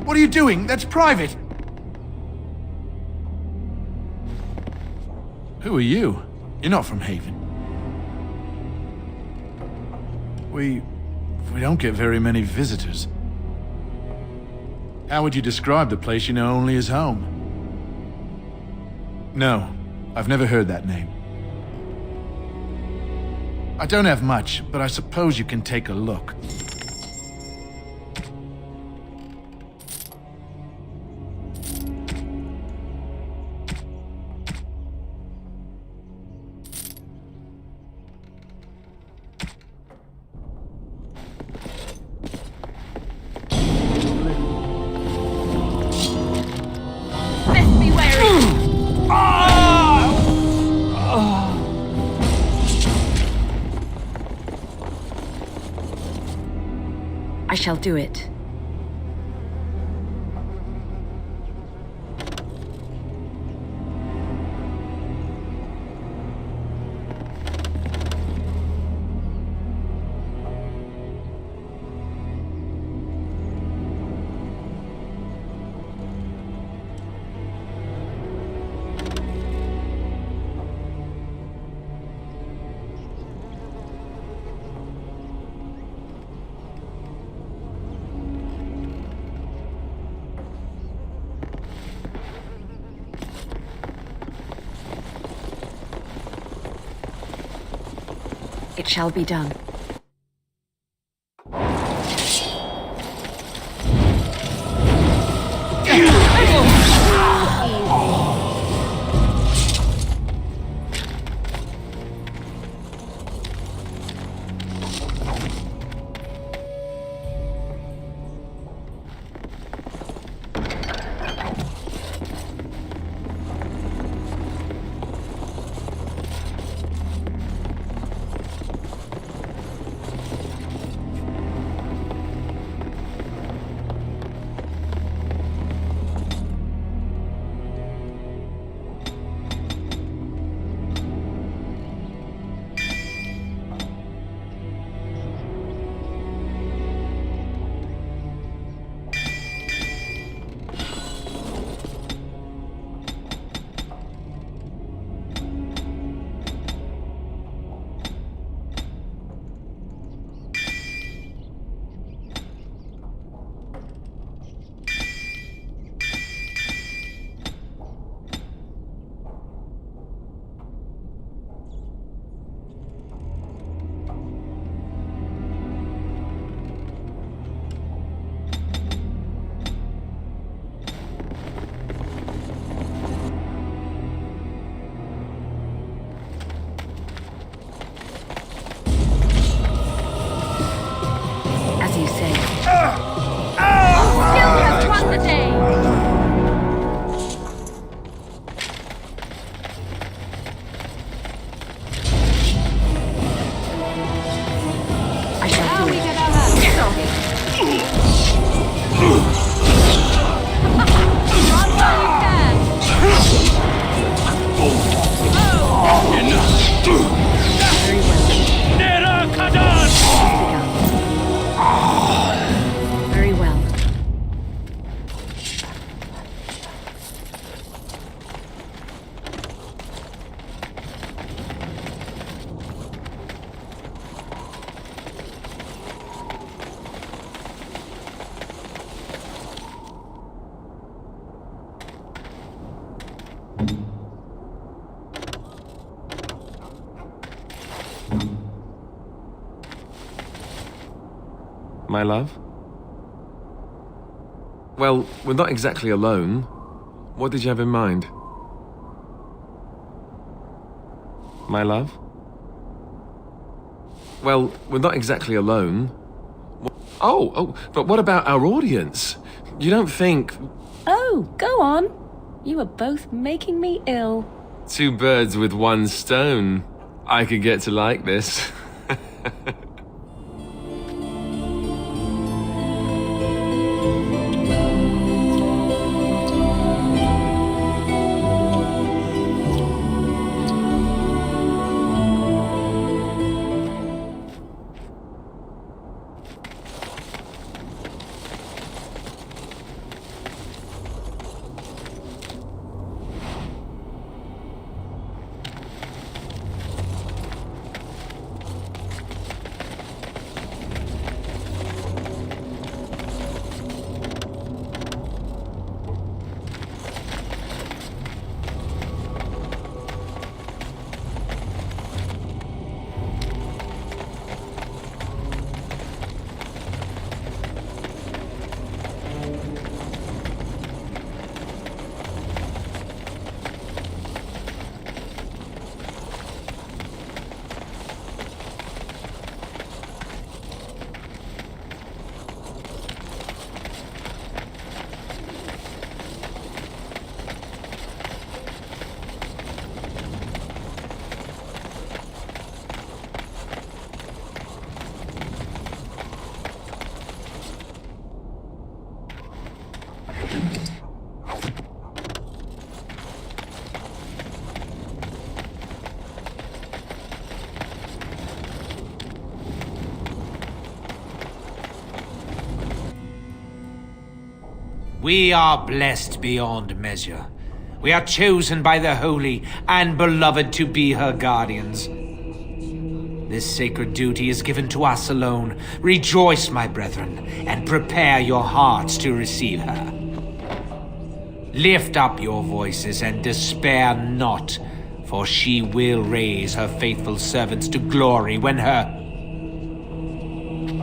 What are you doing? That's private! Who are you? You're not from Haven. We don't get very many visitors. How would you describe the place you know only as home? No, I've never heard that name. I don't have much, but I suppose you can take a look. I shall do it. It shall be done. My love? Well, we're not exactly alone. What did you have in mind? My love? Well, we're not exactly alone. Oh, but what about our audience? You don't think... Oh, go on. You are both making me ill. 2 birds with 1 stone. I could get to like this. We are blessed beyond measure. We are chosen by the Holy and Beloved to be her guardians. This sacred duty is given to us alone. Rejoice, my brethren, and prepare your hearts to receive her. Lift up your voices and despair not, for she will raise her faithful servants to glory when her...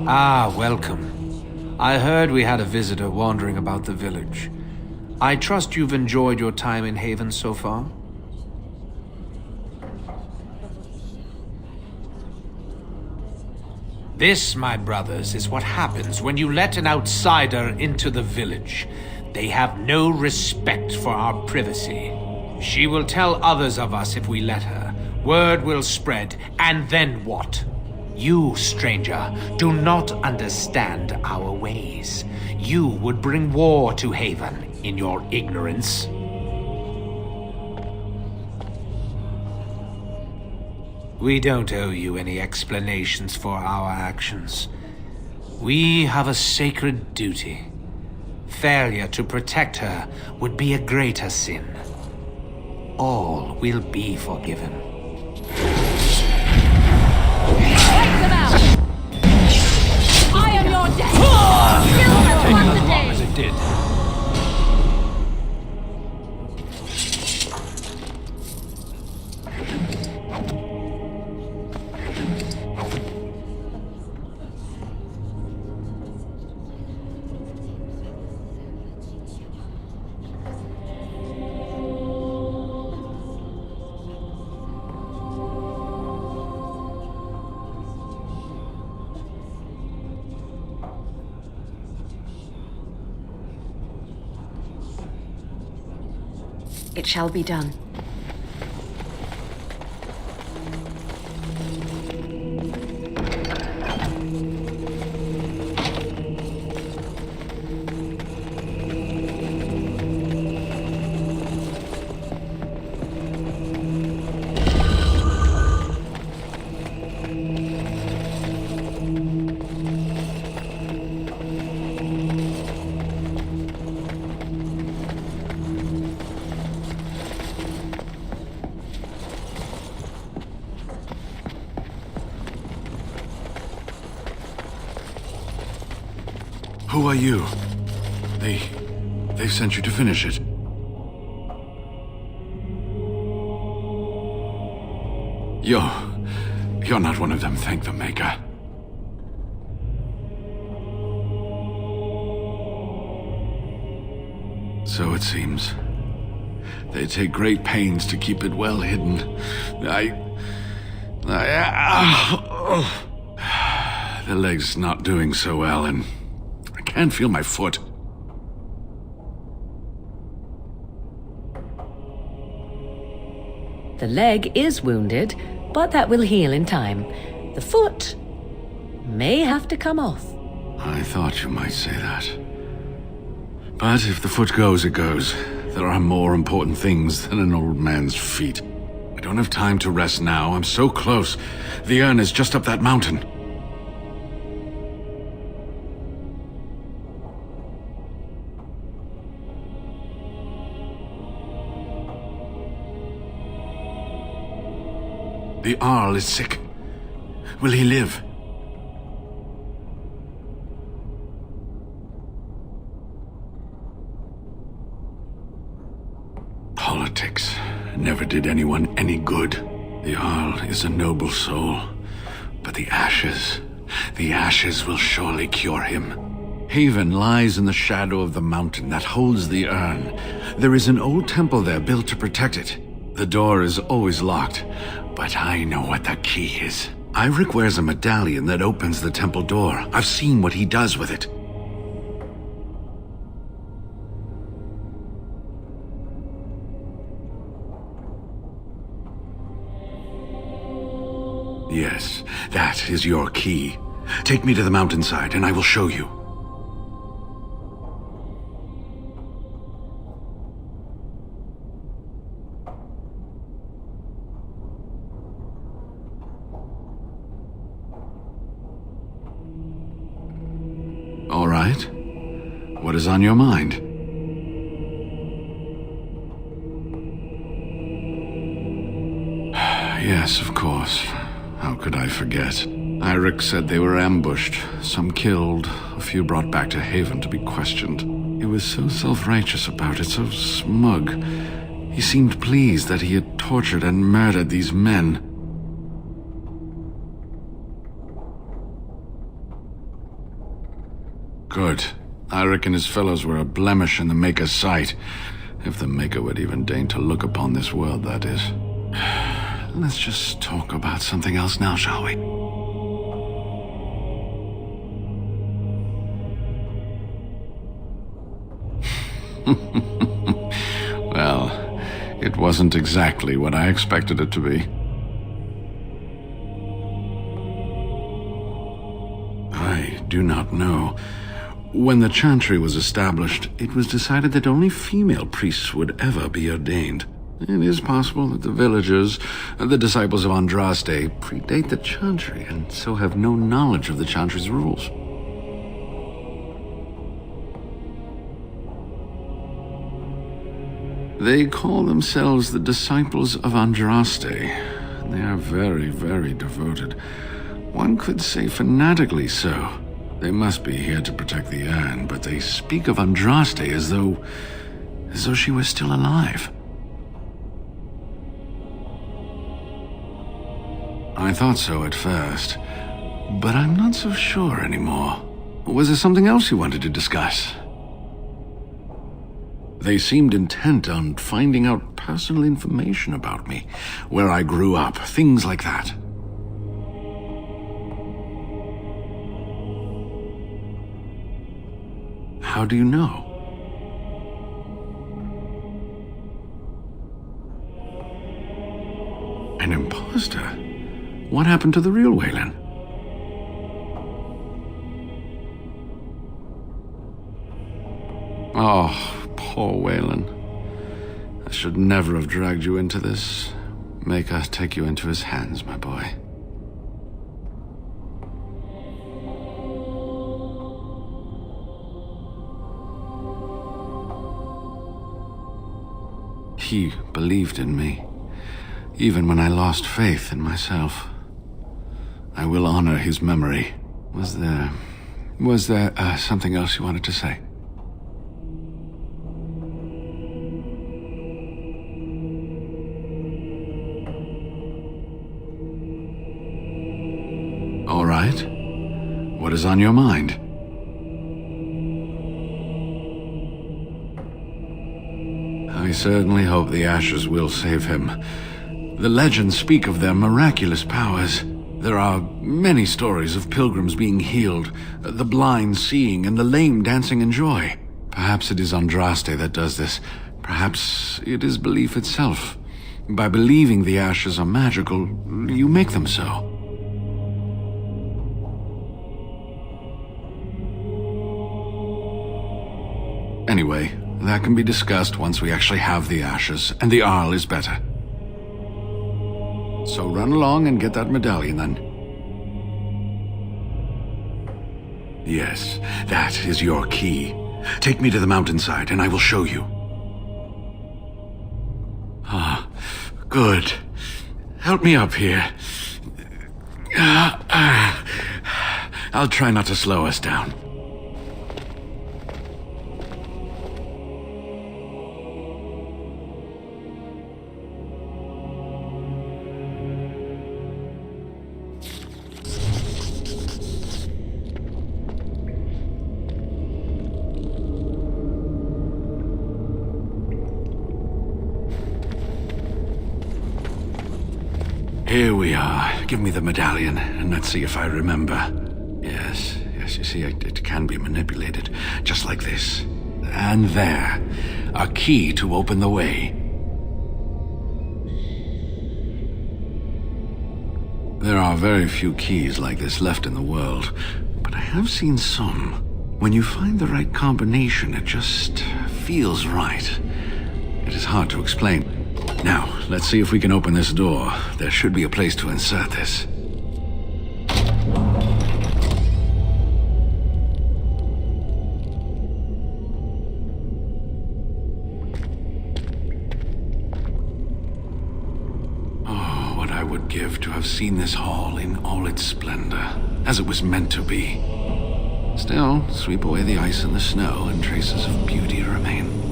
Ah, welcome. I heard we had a visitor wandering about the village. I trust you've enjoyed your time in Haven so far? This, my brothers, is what happens when you let an outsider into the village. They have no respect for our privacy. She will tell others of us if we let her. Word will spread, and then what? You, stranger, do not understand our ways. You would bring war to Haven in your ignorance. We don't owe you any explanations for our actions. We have a sacred duty. Failure to protect her would be a greater sin. All will be forgiven. I am your death! Taking as long as it did. It shall be done. Who are you? They've sent you to finish it. You're not one of them, thank the Maker. So it seems. They take great pains to keep it well hidden. The leg's not doing so well, and I can't feel my foot. The leg is wounded, but that will heal in time. The foot may have to come off. I thought you might say that. But if the foot goes, it goes. There are more important things than an old man's feet. I don't have time to rest now. I'm so close. The urn is just up that mountain. The Arl is sick. Will he live? Politics never did anyone any good. The Arl is a noble soul, but the ashes will surely cure him. Haven lies in the shadow of the mountain that holds the urn. There is an old temple there built to protect it. The door is always locked, but I know what the key is. Eirik wears a medallion that opens the temple door. I've seen what he does with it. Yes, that is your key. Take me to the mountainside and I will show you. All right. What is on your mind? Yes, of course. How could I forget? Eirik said they were ambushed, some killed, a few brought back to Haven to be questioned. He was so self-righteous about it, so smug. He seemed pleased that he had tortured and murdered these men. Good. Eirik and his fellows were a blemish in the Maker's sight. If the Maker would even deign to look upon this world, that is. Let's just talk about something else now, shall we? Well, it wasn't exactly what I expected it to be. I do not know. When the Chantry was established, it was decided that only female priests would ever be ordained. It is possible that the villagers, the disciples of Andraste, predate the Chantry and so have no knowledge of the Chantry's rules. They call themselves the disciples of Andraste. They are very, very devoted. One could say fanatically so. They must be here to protect the urn, but they speak of Andraste as though she was still alive. I thought so at first, but I'm not so sure anymore. Was there something else you wanted to discuss? They seemed intent on finding out personal information about me, where I grew up, things like that. How do you know? An imposter? What happened to the real Waylon? Oh, poor Waylon. I should never have dragged you into this. Maker take you into his hands, my boy. He believed in me, even when I lost faith in myself. I will honor his memory. Was there something else you wanted to say? All right. What is on your mind? I certainly hope the ashes will save him. The legends speak of their miraculous powers. There are many stories of pilgrims being healed, the blind seeing, and the lame dancing in joy. Perhaps it is Andraste that does this. Perhaps it is belief itself. By believing the ashes are magical, you make them so. Anyway, that can be discussed once we actually have the ashes, and the Arl is better. So run along and get that medallion, then. Yes, that is your key. Take me to the mountainside, and I will show you. Ah, good. Help me up here. I'll try not to slow us down. Here we are. Give me the medallion, and let's see if I remember. Yes, you see, it can be manipulated, just like this. And there. A key to open the way. There are very few keys like this left in the world, but I have seen some. When you find the right combination, it just feels right. It is hard to explain. Now, let's see if we can open this door. There should be a place to insert this. Oh, what I would give to have seen this hall in all its splendor, as it was meant to be. Still, sweep away the ice and the snow, and traces of beauty remain.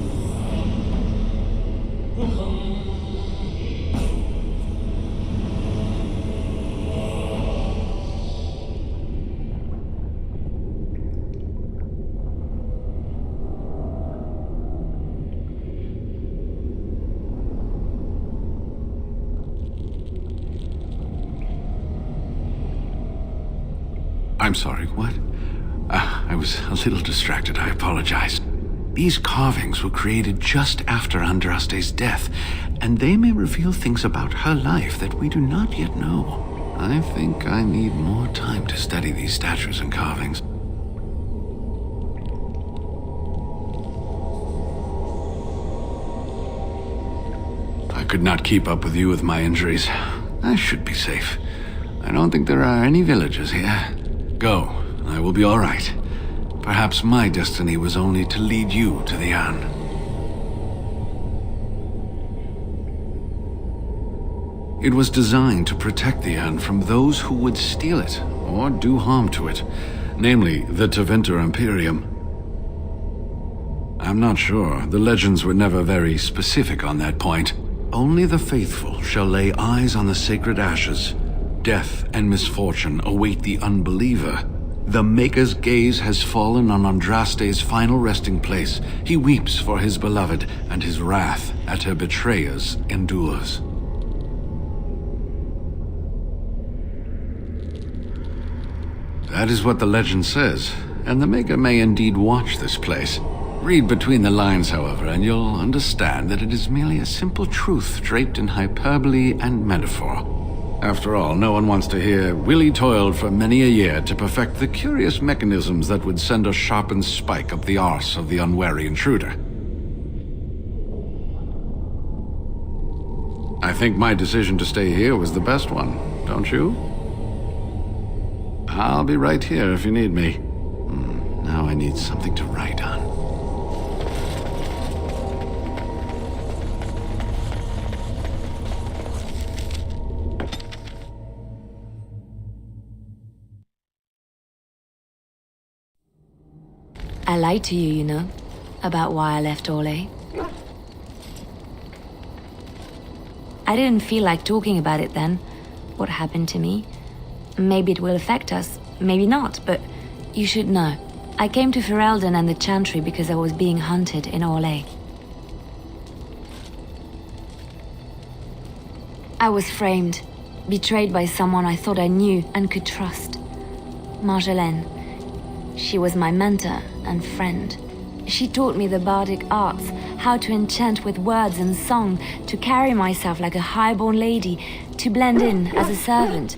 I'm sorry, what? I was a little distracted, I apologize. These carvings were created just after Andraste's death, and they may reveal things about her life that we do not yet know. I think I need more time to study these statues and carvings. I could not keep up with you with my injuries. I should be safe. I don't think there are any villagers here. Go. I will be all right. Perhaps my destiny was only to lead you to the Anne. It was designed to protect the Anne from those who would steal it or do harm to it, namely the Tevinter Imperium. I'm not sure. The legends were never very specific on that point. Only the faithful shall lay eyes on the sacred ashes. Death and misfortune await the unbeliever. The Maker's gaze has fallen on Andraste's final resting place. He weeps for his beloved, and his wrath at her betrayers endures. That is what the legend says, and the Maker may indeed watch this place. Read between the lines, however, and you'll understand that it is merely a simple truth draped in hyperbole and metaphor. After all, no one wants to hear Willie toiled for many a year to perfect the curious mechanisms that would send a sharpened spike up the arse of the unwary intruder. I think my decision to stay here was the best one, don't you? I'll be right here if you need me. Now I need something to write on. I lied to you, you know, about why I left Orlais. I didn't feel like talking about it then, what happened to me. Maybe it will affect us, maybe not, but you should know. I came to Ferelden and the Chantry because I was being hunted in Orlais. I was framed, betrayed by someone I thought I knew and could trust. Marjolaine. She was my mentor and friend. She taught me the bardic arts, how to enchant with words and song, to carry myself like a highborn lady, to blend in as a servant.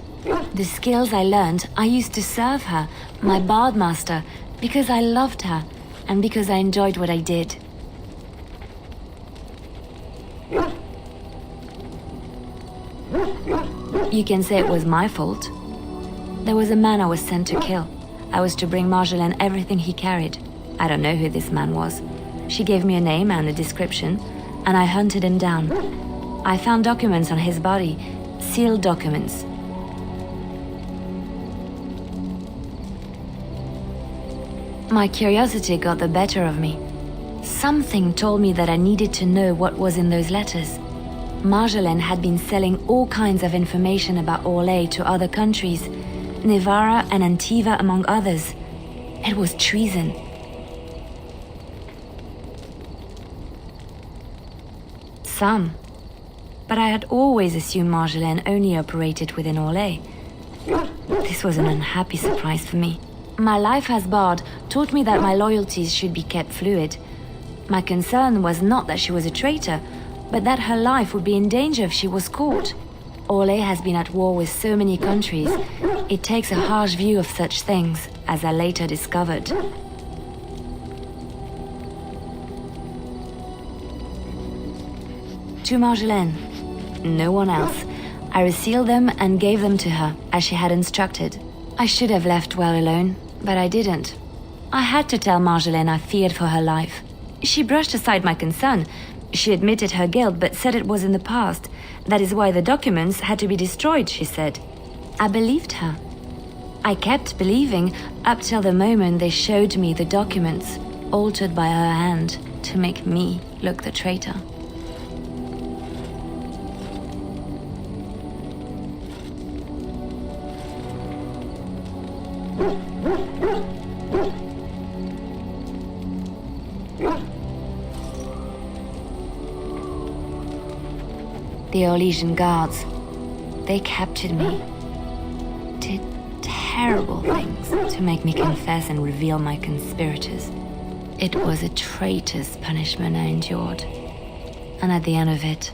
The skills I learned, I used to serve her, my bard master, because I loved her and because I enjoyed what I did. You can say it was my fault. There was a man I was sent to kill. I was to bring Marjolaine everything he carried. I don't know who this man was. She gave me a name and a description, and I hunted him down. I found documents on his body, sealed documents. My curiosity got the better of me. Something told me that I needed to know what was in those letters. Marjolaine had been selling all kinds of information about Orlais to other countries, Nevara and Antiva among others. It was treason. Some. But I had always assumed Marjolaine only operated within Orlais. This was an unhappy surprise for me. My life as bard taught me that my loyalties should be kept fluid. My concern was not that she was a traitor, but that her life would be in danger if she was caught. Orlais has been at war with so many countries. It takes a harsh view of such things, as I later discovered. To Marjolaine, no one else. I resealed them and gave them to her, as she had instructed. I should have left well alone, but I didn't. I had to tell Marjolaine I feared for her life. She brushed aside my concern. She admitted her guilt, but said it was in the past. That is why the documents had to be destroyed, she said. I believed her. I kept believing up till the moment they showed me the documents, altered by her hand, to make me look the traitor. The Orlesian guards, they captured me, did terrible things to make me confess and reveal my conspirators. It was a traitor's punishment I endured, and at the end of it,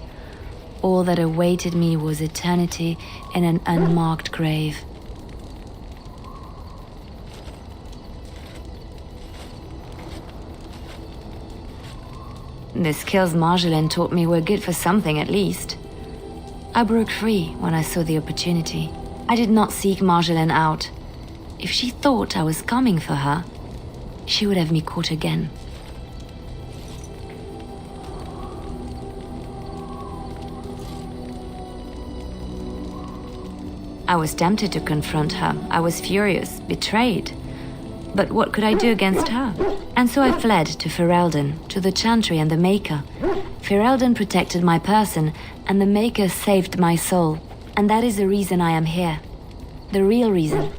all that awaited me was eternity in an unmarked grave. The skills Marjolaine taught me were good for something at least. I broke free when I saw the opportunity. I did not seek Marjolaine out. If she thought I was coming for her, she would have me caught again. I was tempted to confront her. I was furious, betrayed. But what could I do against her? And so I fled to Ferelden, to the Chantry and the Maker. Ferelden protected my person, and the Maker saved my soul. And that is the reason I am here. The real reason.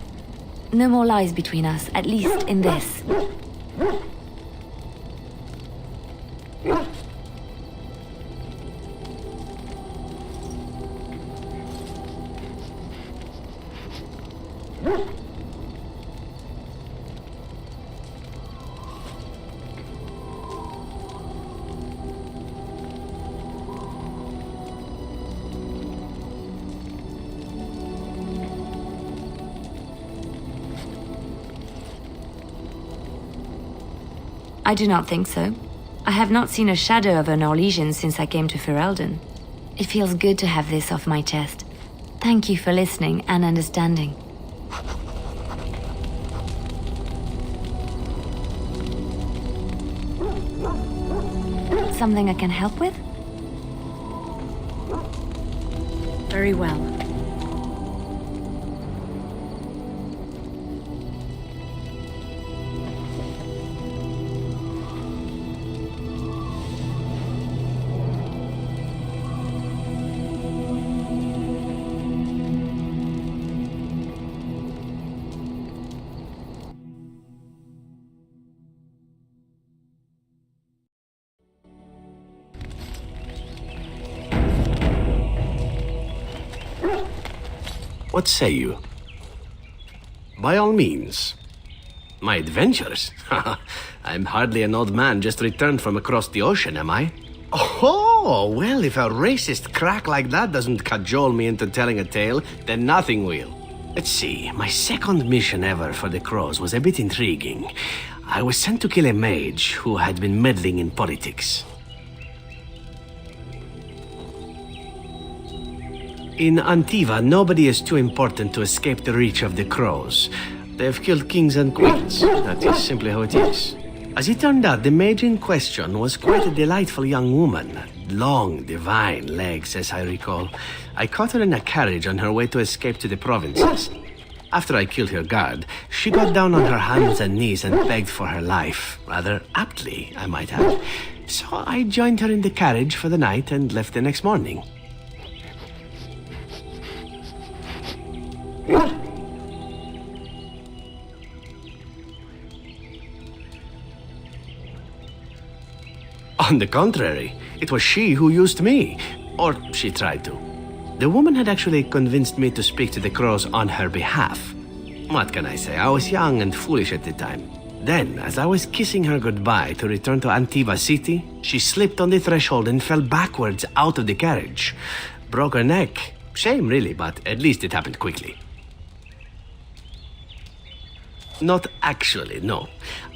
No more lies between us, at least in this. I do not think so. I have not seen a shadow of an Orlesian since I came to Ferelden. It feels good to have this off my chest. Thank you for listening and understanding. Something I can help with? Very well. What say you? By all means. My adventures? I'm hardly an old man just returned from across the ocean, am I? Oh, well, if a racist crack like that doesn't cajole me into telling a tale, then nothing will. Let's see, my second mission ever for the Crows was a bit intriguing. I was sent to kill a mage who had been meddling in politics. In Antiva, nobody is too important to escape the reach of the Crows. They've killed kings and queens. That is simply how it is. As it turned out, the mage in question was quite a delightful young woman. Long, divine legs, as I recall. I caught her in a carriage on her way to escape to the provinces. After I killed her guard, she got down on her hands and knees and begged for her life. Rather aptly, I might add. So I joined her in the carriage for the night and left the next morning. On the contrary, it was she who used me. Or she tried to. The woman had actually convinced me to speak to the Crows on her behalf. What can I say? I was young and foolish at the time. Then, as I was kissing her goodbye to return to Antiva City, she slipped on the threshold and fell backwards out of the carriage. Broke her neck. Shame, really, but at least it happened quickly. Not actually, no.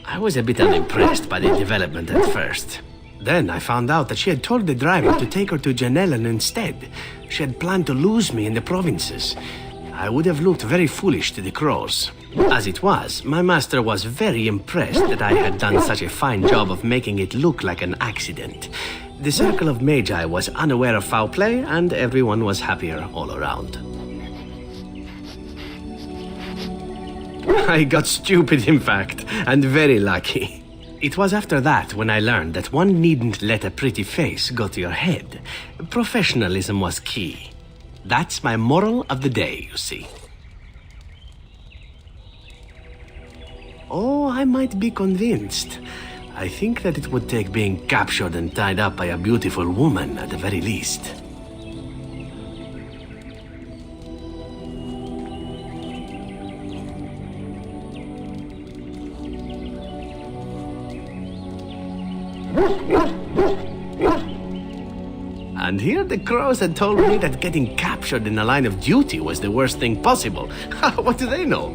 I was a bit unimpressed by the development at first. Then I found out that she had told the driver to take her to Janellen instead. She had planned to lose me in the provinces. I would have looked very foolish to the Crows. As it was, my master was very impressed that I had done such a fine job of making it look like an accident. The circle of Magi was unaware of foul play, and everyone was happier all around. I got stupid, in fact, and very lucky. It was after that when I learned that one needn't let a pretty face go to your head. Professionalism was key. That's my moral of the day, you see. Oh, I might be convinced. I think that it would take being captured and tied up by a beautiful woman at the very least. And here the Crows had told me that getting captured in the line of duty was the worst thing possible. What do they know?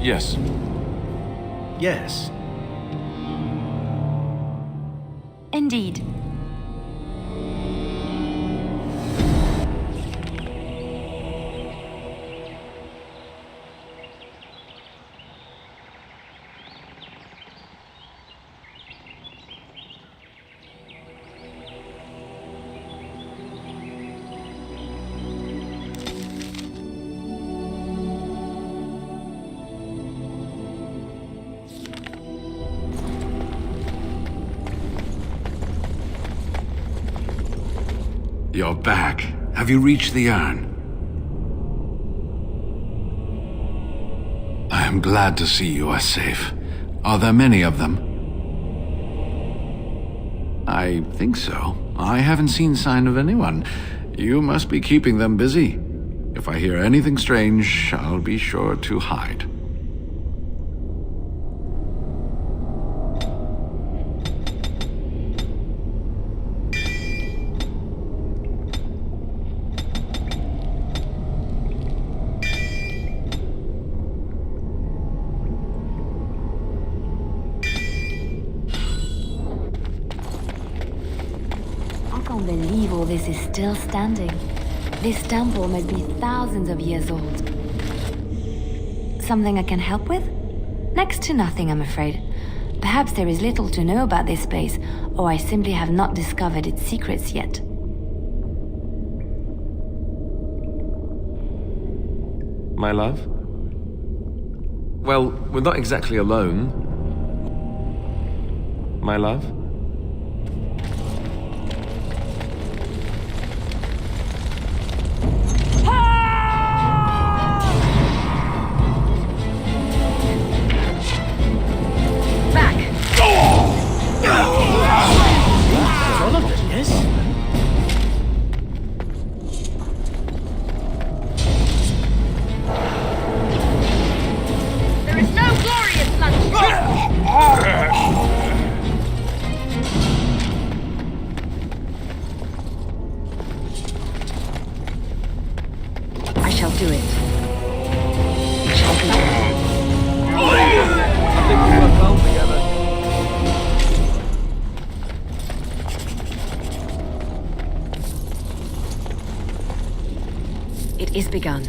Yes. Yes. Indeed. You're back. Have you reached the urn? I am glad to see you are safe. Are there many of them? I think so. I haven't seen sign of anyone. You must be keeping them busy. If I hear anything strange, I'll be sure to hide. can't believe all this is still standing. This temple must be thousands of years old. Something I can help with? Next to nothing, I'm afraid. Perhaps there is little to know about this place, or I simply have not discovered its secrets yet. My love? Well, we're not exactly alone. My love? It is begun.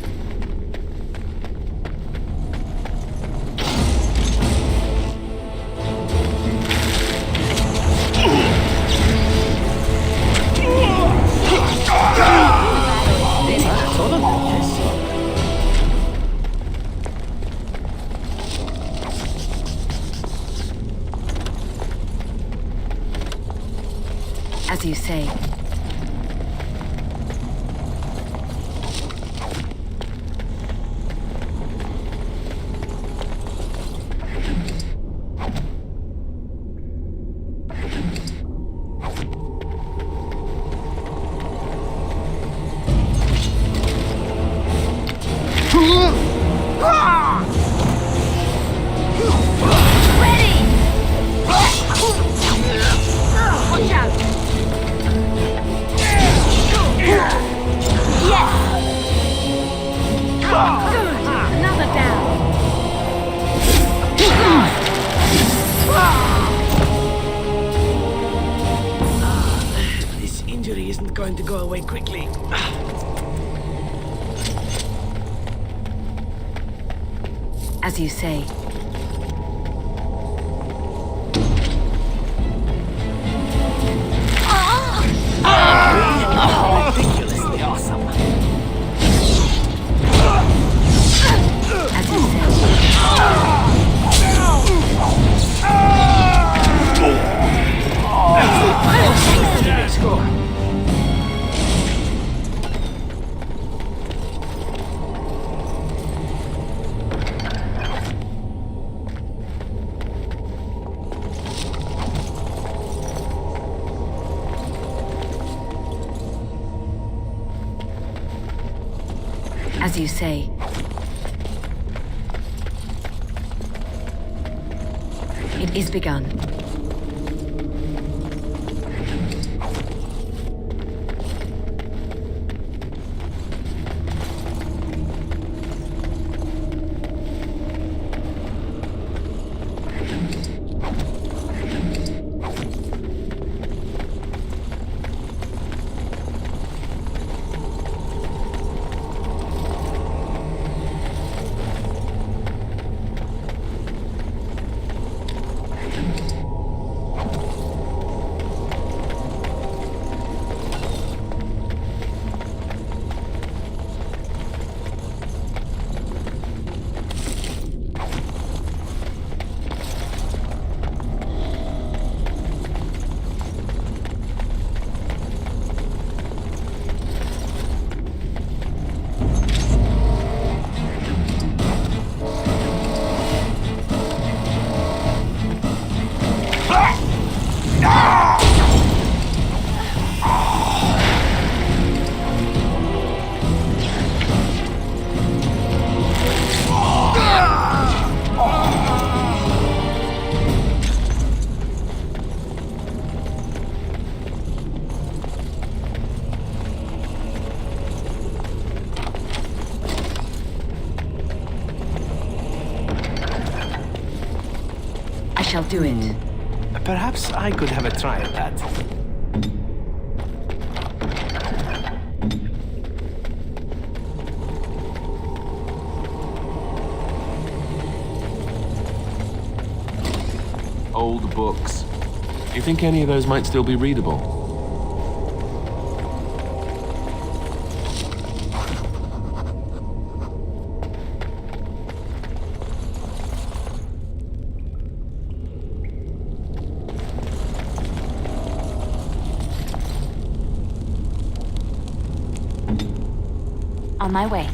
As you say. Going to go away quickly. As you say. Ridiculously awesome. As you say. Let's go. As you say. It is begun. Shall do it. Perhaps I could have a try at that. old books. You think any of those might still be readable? On my way.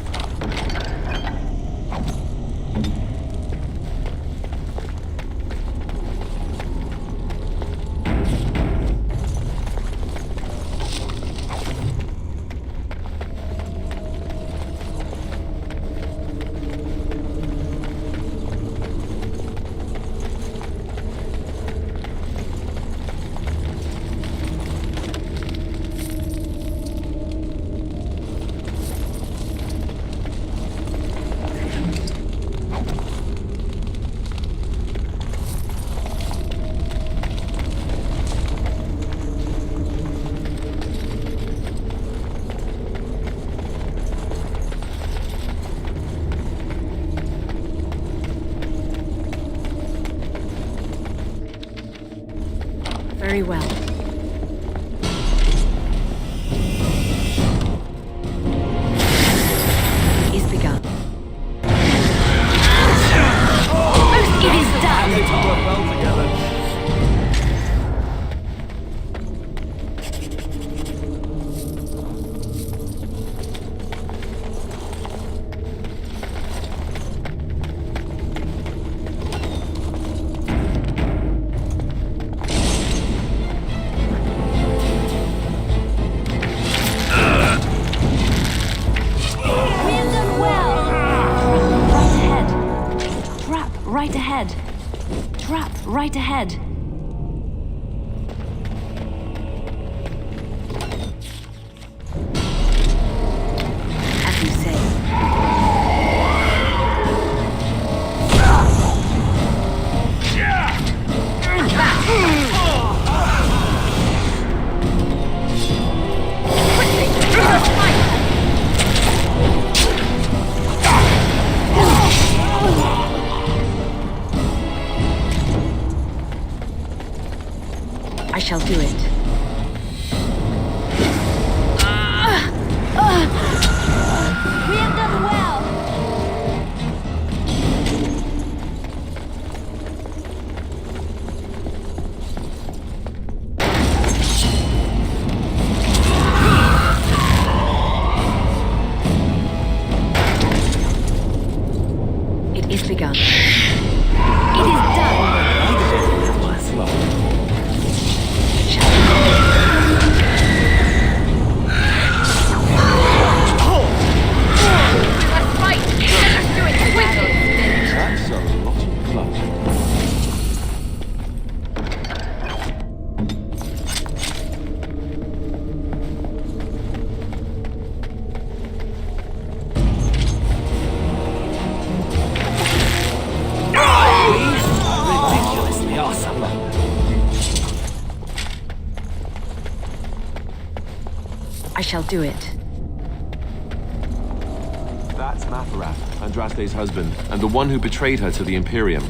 Very well. Is begun. It is done! They work well together. Right ahead. Trap right ahead. As you say. I shall do it. We have done well. It is begun. It is done. I shall do it. That's Matharath, Andraste's husband, and the one who betrayed her to the Imperium.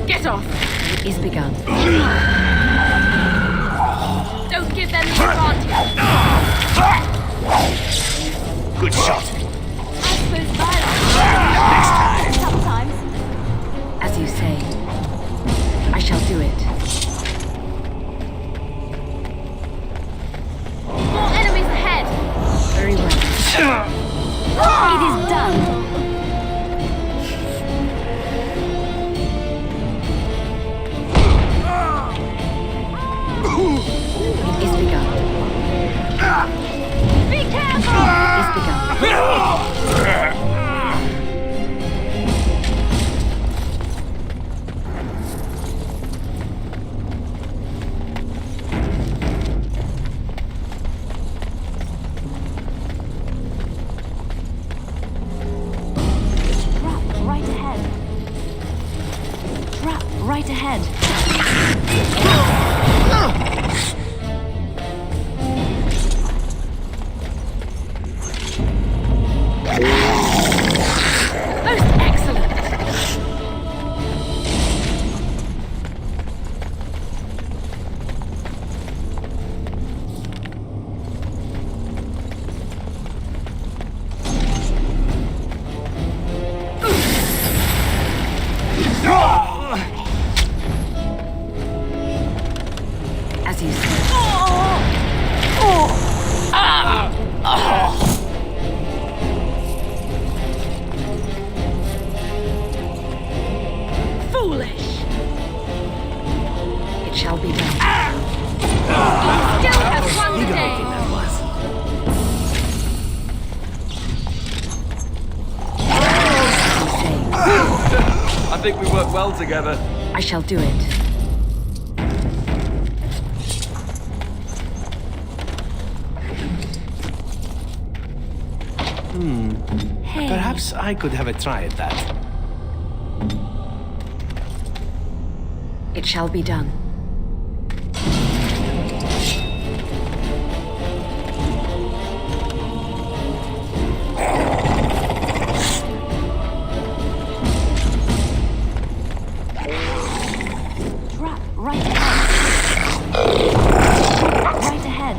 Get off! It is begun. Don't give them the advantage. Good shot. I suppose violence. Next time. Sometimes. As you say. I shall do it. More enemies ahead. Very well. It is done. It is begun. Be careful! It is begun. Foolish! It shall be done. Still have one day. I think we work well together. I shall do it. Hey. Perhaps I could have a try at that. It shall be done. Drop right ahead. Right ahead.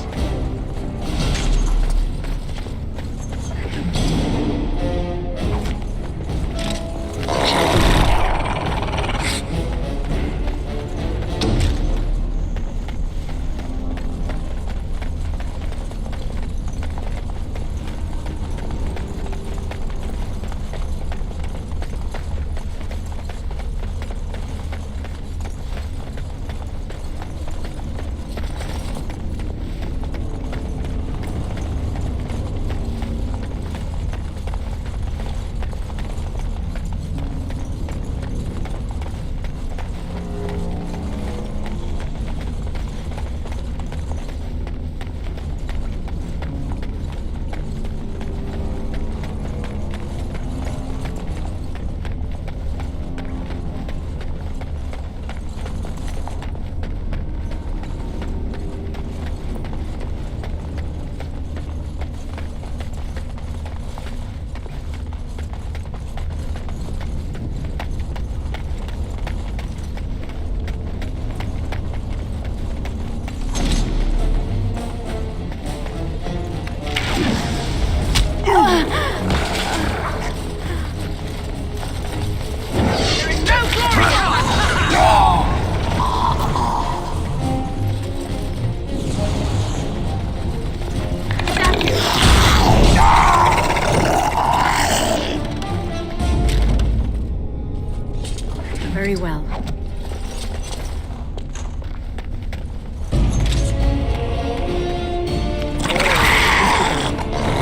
Very well.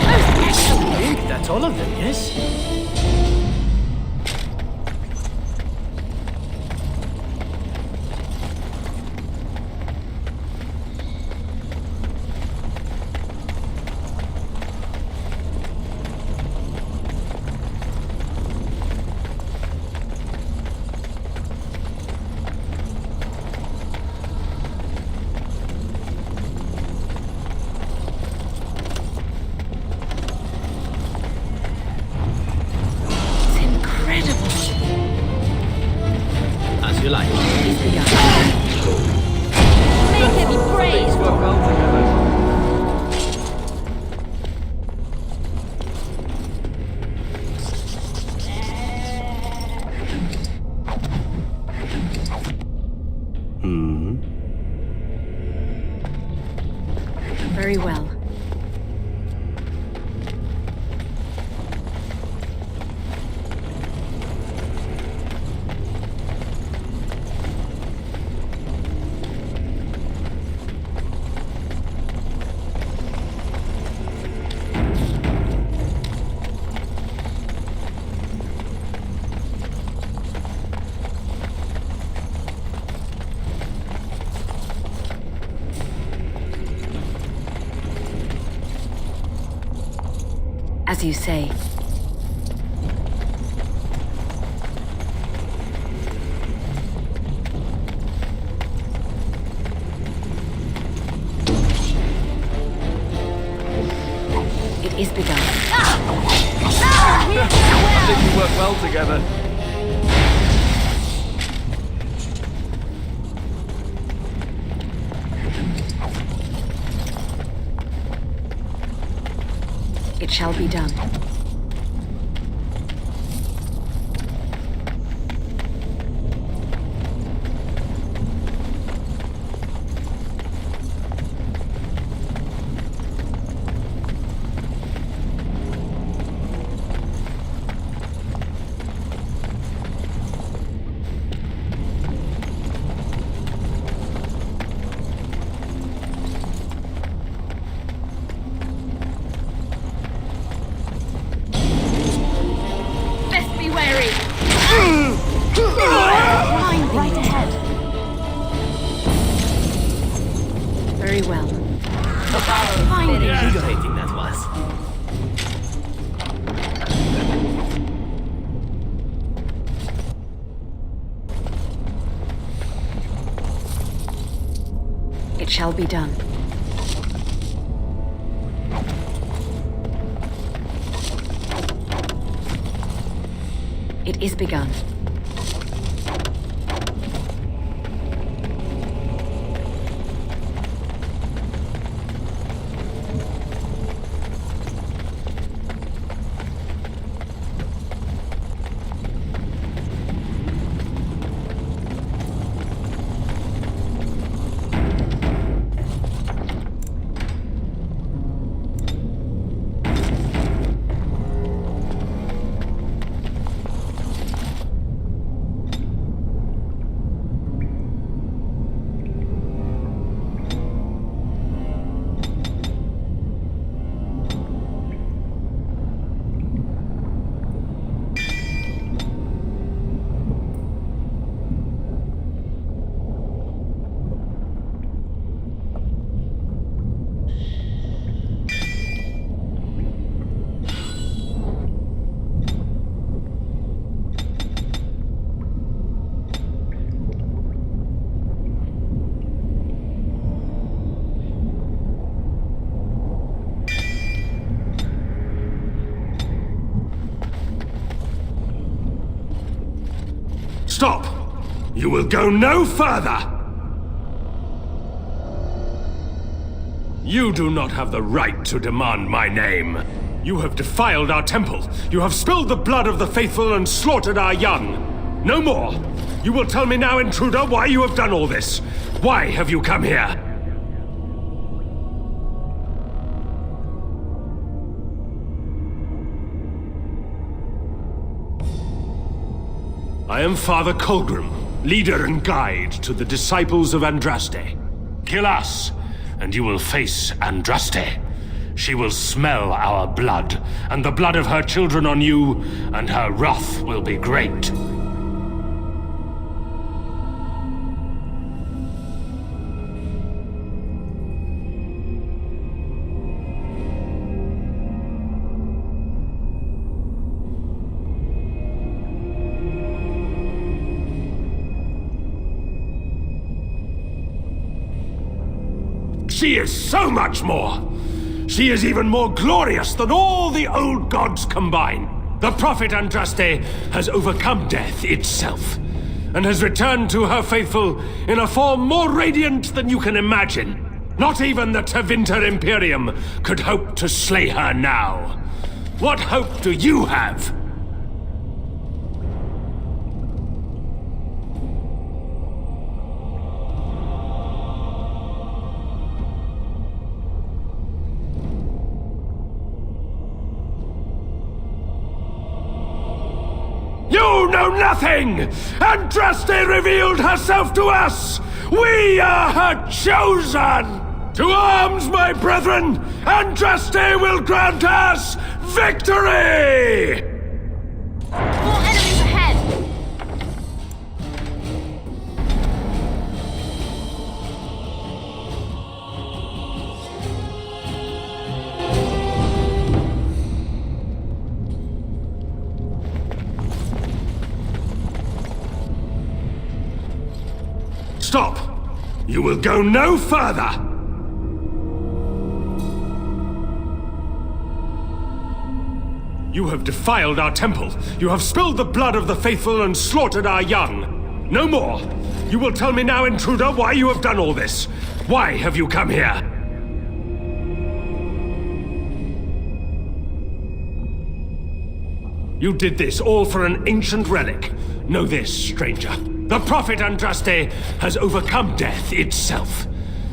I think that's all of them, yes? As you like. Make it be praised. Work well together. Very well. As you say. It is begun. I think we work well together. It shall be done. Very well. Very invigorating that was. It shall be done. It is begun. Stop! You will go no further! You do not have the right to demand my name. You have defiled our temple. You have spilled the blood of the faithful and slaughtered our young. No more! You will tell me now, intruder, why you have done all this. Why have you come here? I am Father Colgrim, leader and guide to the disciples of Andraste. Kill us, and you will face Andraste. She will smell our blood, and the blood of her children on you, and her wrath will be great. She is so much more! She is even more glorious than all the old gods combined! The prophet Andraste has overcome death itself, and has returned to her faithful in a form more radiant than you can imagine. Not even the Tevinter Imperium could hope to slay her now. What hope do you have? You know nothing! Andraste revealed herself to us! We are her chosen! To arms, my brethren! Andraste will grant us victory! More enemies ahead! Stop! You will go no further! You have defiled our temple. You have spilled the blood of the faithful and slaughtered our young. No more! You will tell me now, intruder, why you have done all this. Why have you come here? You did this all for an ancient relic. Know this, stranger. The prophet Andraste has overcome death itself,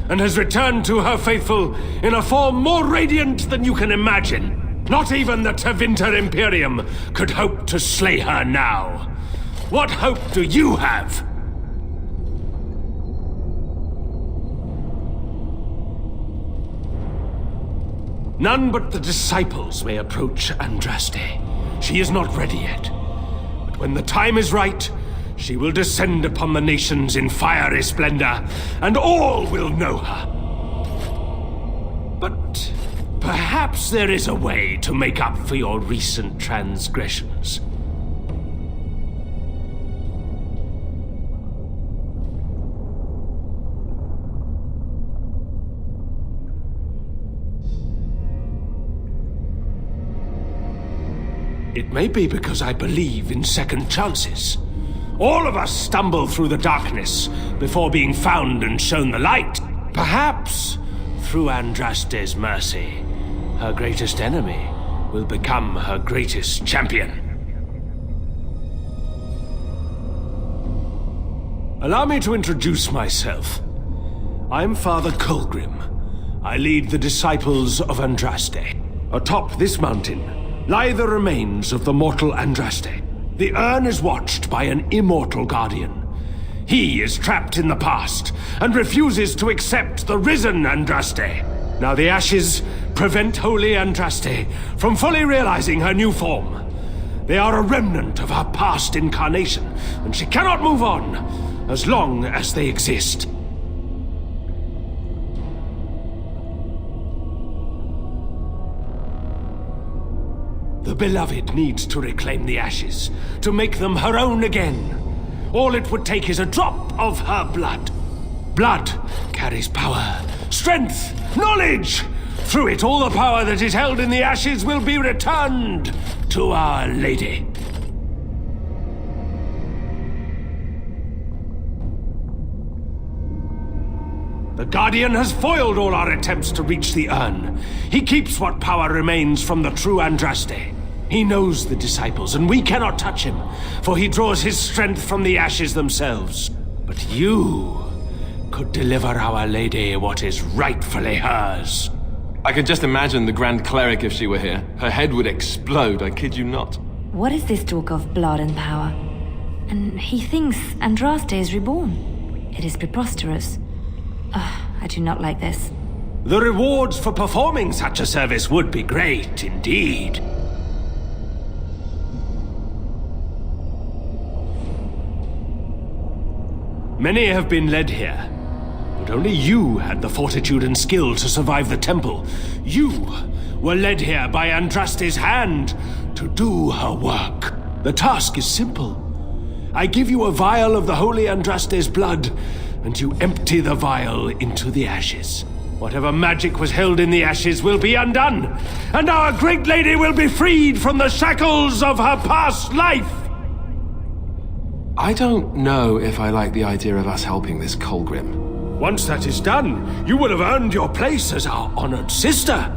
and has returned to her faithful in a form more radiant than you can imagine. Not even the Tevinter Imperium could hope to slay her now. What hope do you have? None but the disciples may approach Andraste. She is not ready yet. But when the time is right, she will descend upon the nations in fiery splendor, and all will know her. But perhaps there is a way to make up for your recent transgressions. It may be because I believe in second chances. All of us stumble through the darkness before being found and shown the light. Perhaps, through Andraste's mercy, her greatest enemy will become her greatest champion. Allow me to introduce myself. I'm Father Colgrim. I lead the disciples of Andraste. Atop this mountain lie the remains of the mortal Andraste. The urn is watched by an immortal guardian. He is trapped in the past and refuses to accept the risen Andraste. Now the ashes prevent Holy Andraste from fully realizing her new form. They are a remnant of her past incarnation, and she cannot move on as long as they exist. The beloved needs to reclaim the ashes, to make them her own again. All it would take is a drop of her blood. Blood carries power, strength, knowledge. Through it, all the power that is held in the ashes will be returned to Our Lady. The Guardian has foiled all our attempts to reach the urn. He keeps what power remains from the true Andraste. He knows the disciples, and we cannot touch him, for he draws his strength from the ashes themselves. But you could deliver Our Lady what is rightfully hers. I could just imagine the Grand Cleric if she were here. Her head would explode, I kid you not. What is this talk of blood and power? And he thinks Andraste is reborn. It is preposterous. I do not like this. The rewards for performing such a service would be great indeed. Many have been led here, but only you had the fortitude and skill to survive the temple. You were led here by Andraste's hand to do her work. The task is simple. I give you a vial of the holy Andraste's blood, and you empty the vial into the ashes. Whatever magic was held in the ashes will be undone, and our great lady will be freed from the shackles of her past life! I don't know if I like the idea of us helping this Colgrim. Once that is done, you will have earned your place as our honored sister.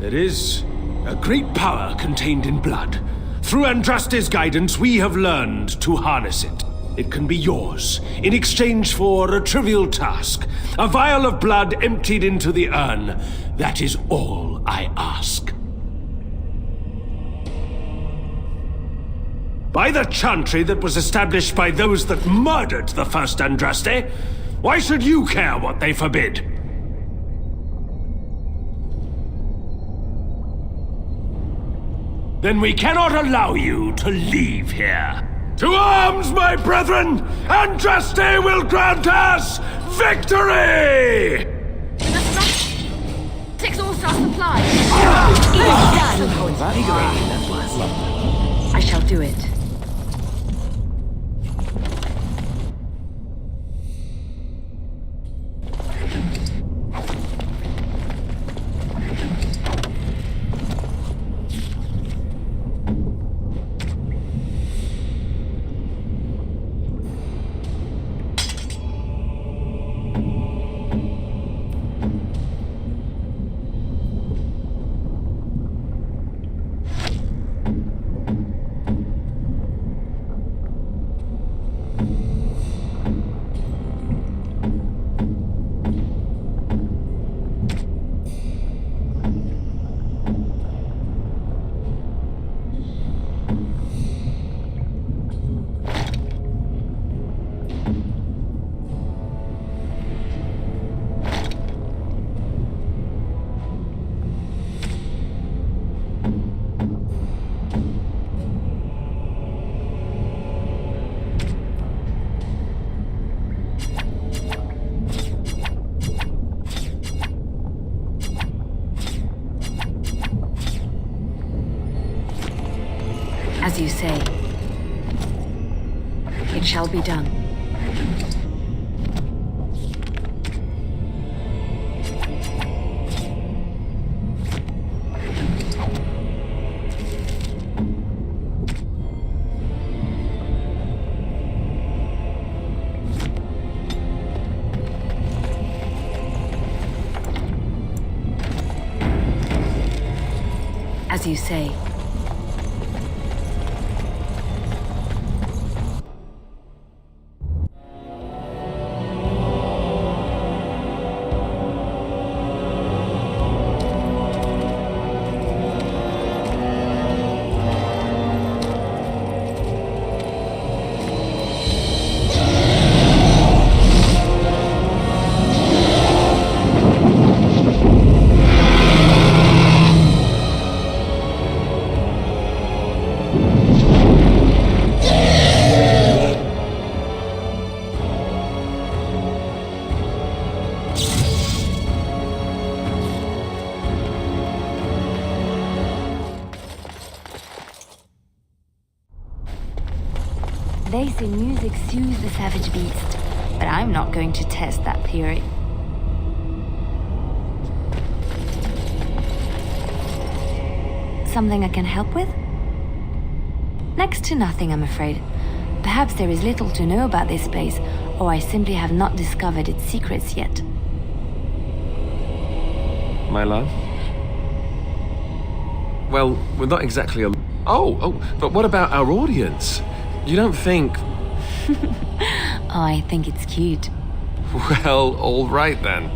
There is a great power contained in blood. Through Andraste's guidance, we have learned to harness it. It can be yours, in exchange for a trivial task. A vial of blood emptied into the urn. That is all I ask. By the chantry that was established by those that murdered the first Andraste, why should you care what they forbid? Then we cannot allow you to leave here. To arms, my brethren! Andraste will grant us victory! Six all-star supply. I shall do it. As you say, it shall be done. As you say. They say music soothes the savage beast, but I'm not going to test that theory. Something I can help with? Next to nothing, I'm afraid. Perhaps there is little to know about this place, or I simply have not discovered its secrets yet. My love? Well, we're not exactly a... Oh, but what about our audience? You don't think... Oh, I think it's cute. Well, all right then.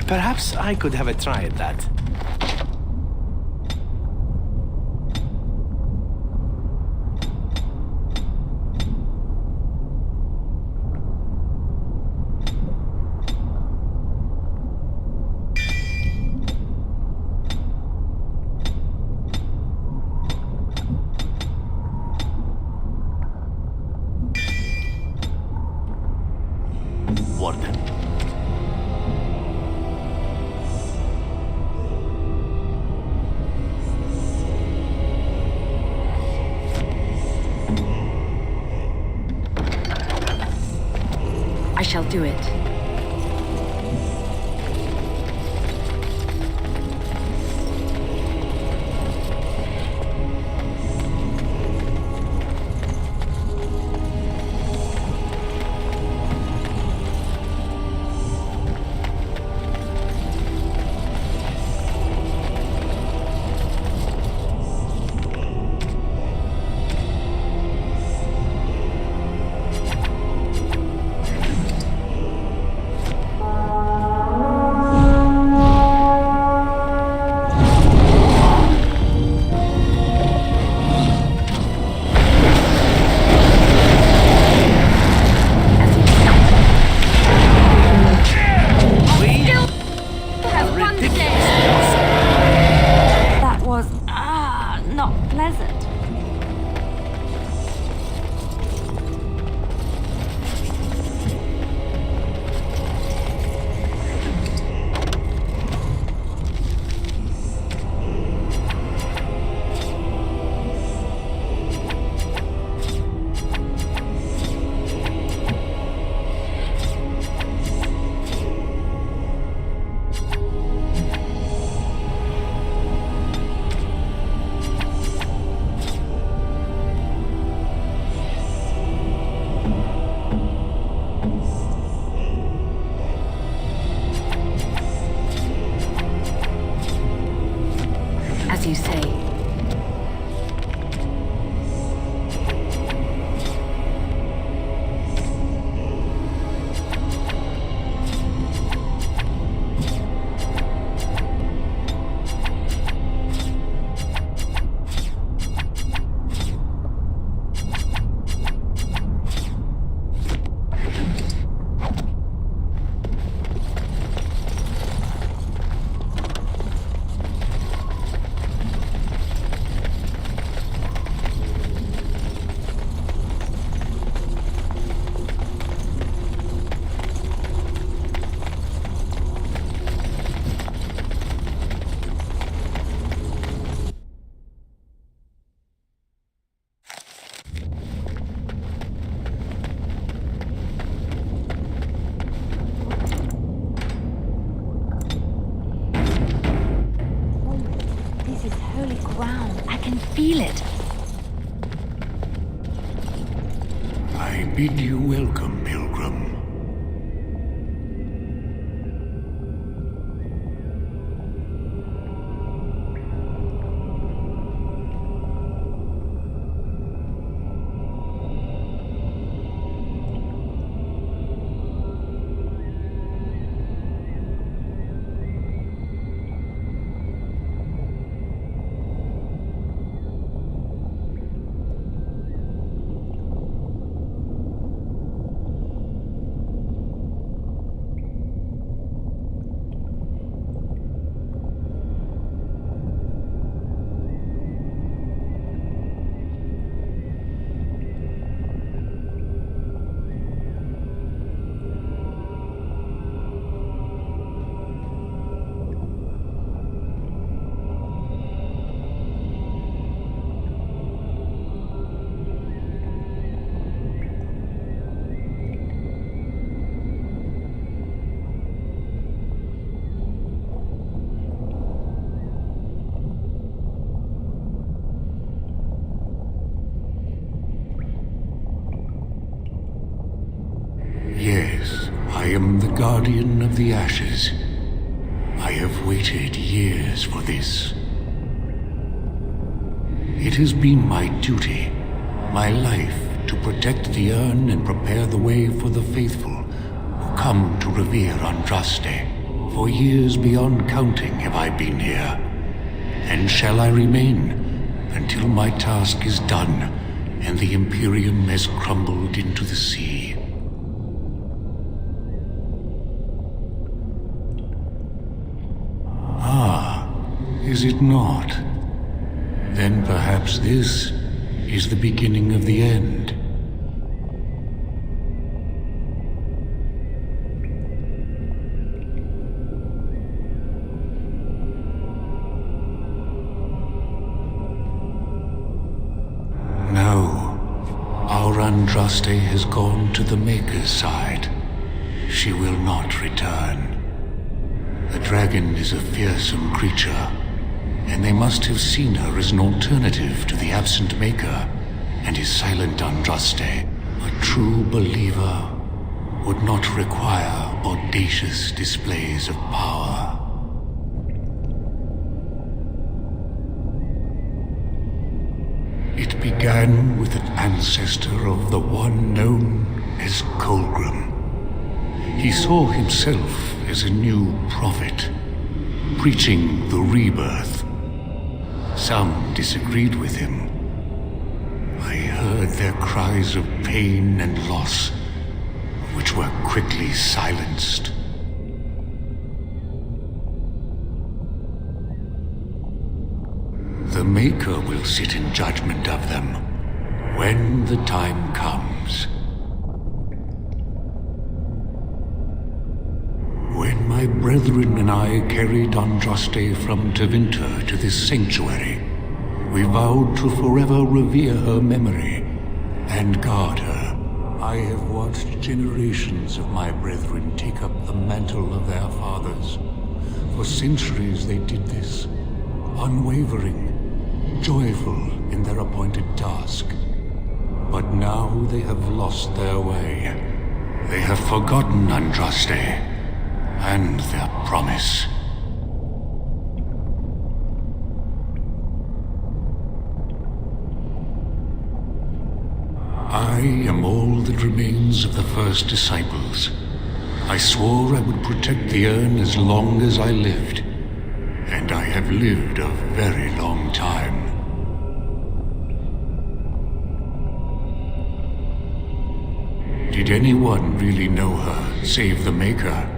Perhaps I could have a try at that. shall do it. As you say. Feel it. I bid you welcome, pilgrim. Yes, I am the guardian of the ashes. I have waited years for this. It has been my duty, my life, to protect the urn and prepare the way for the faithful who come to revere Andraste. For years beyond counting have I been here, and shall I remain until my task is done and the Imperium has crumbled into the sea. Ah, is it not? Then perhaps this is the beginning of the end. No, our Andraste has gone to the Maker's side. she will not return. The dragon is a fearsome creature, and they must have seen her as an alternative to the absent Maker and his silent Andraste. A true believer would not require audacious displays of power. It began with an ancestor of the one known as Colgrim. He saw himself as a new prophet, preaching the rebirth. Some disagreed with him. I heard their cries of pain and loss, which were quickly silenced. The Maker will sit in judgment of them when the time comes. When my brethren and I carried Andraste from Tevinter to this sanctuary, we vowed to forever revere her memory and guard her. I have watched generations of my brethren take up the mantle of their fathers. For centuries they did this, unwavering, joyful in their appointed task. But now they have lost their way. They have forgotten Andraste and their promise. I am all that remains of the first disciples. I swore I would protect the urn as long as I lived, and I have lived a very long time. Did anyone really know her, save the Maker?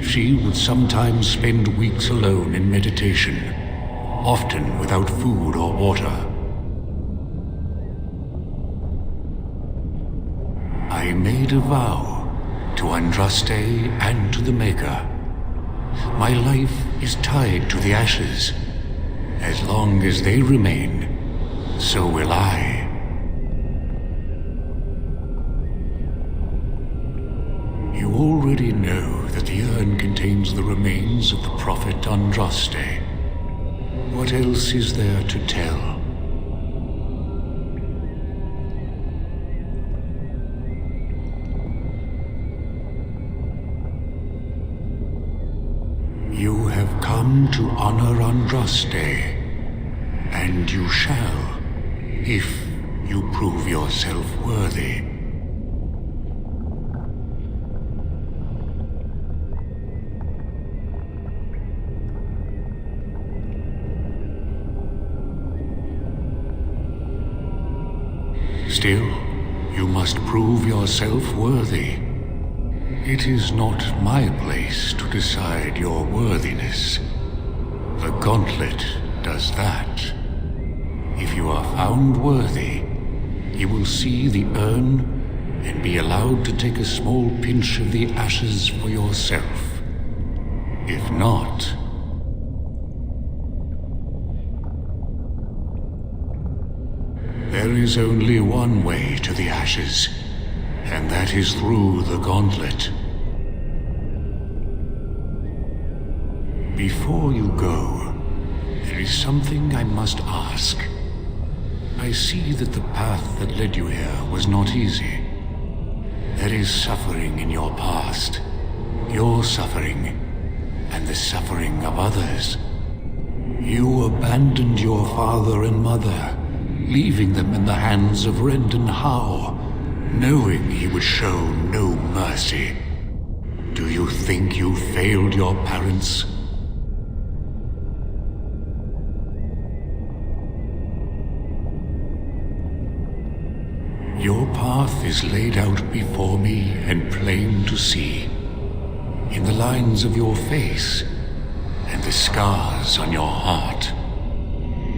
She would sometimes spend weeks alone in meditation, often without food or water. I made a vow to Andraste and to the Maker. My life is tied to the ashes. As long as they remain, so will I. You already know that the urn contains the remains of the prophet Andraste. What else is there to tell? You have come to honor Andraste, and you shall, if you prove yourself worthy. Still, you must prove yourself worthy. It is not my place to decide your worthiness. The gauntlet does that. If you are found worthy, you will see the urn and be allowed to take a small pinch of the ashes for yourself. If not, there is only one way to the ashes, and that is through the gauntlet. Before you go, there is something I must ask. I see that the path that led you here was not easy. There is suffering in your past, your suffering, and the suffering of others. You abandoned your father and mother, leaving them in the hands of Rendon Howe, knowing he would show no mercy. Do you think you failed your parents? Your path is laid out before me and plain to see, in the lines of your face and the scars on your heart.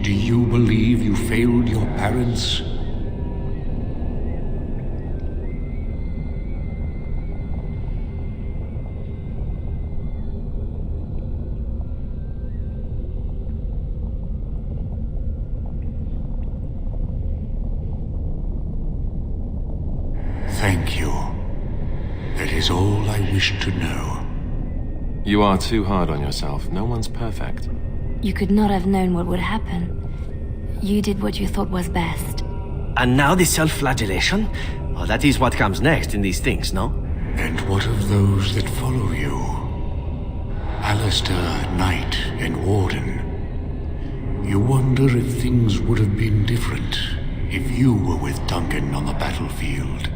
Do you believe you failed your parents? Thank you. That is all I wish to know? You are too hard on yourself. No one's perfect. You could not have known what would happen. You did what you thought was best. And now the self-flagellation? Oh, that is what comes next in these things, no? And what of those that follow you? Alistair, Knight, and Warden. You wonder if things would have been different if you were with Duncan on the battlefield.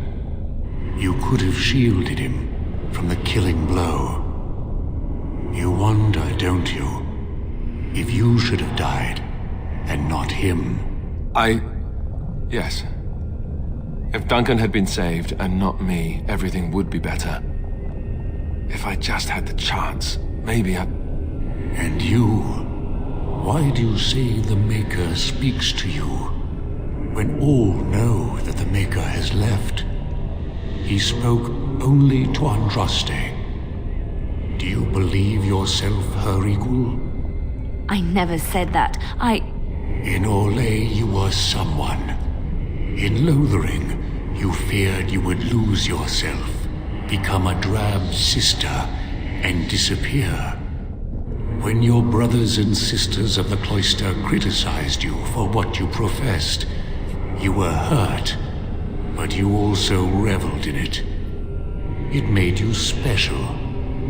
You could have shielded him from the killing blow. You wonder, don't you, if you should have died and not him? Yes. If Duncan had been saved and not me, everything would be better. If I just had the chance, maybe I... And you? Why do you say the Maker speaks to you, when all know that the Maker has left? He spoke only to Andraste. Do you believe yourself her equal? I never said that. In Orlais, you were someone. In Lothering, you feared you would lose yourself, become a drab sister, and disappear. When your brothers and sisters of the cloister criticized you for what you professed, you were hurt, but you also reveled in it. It made you special.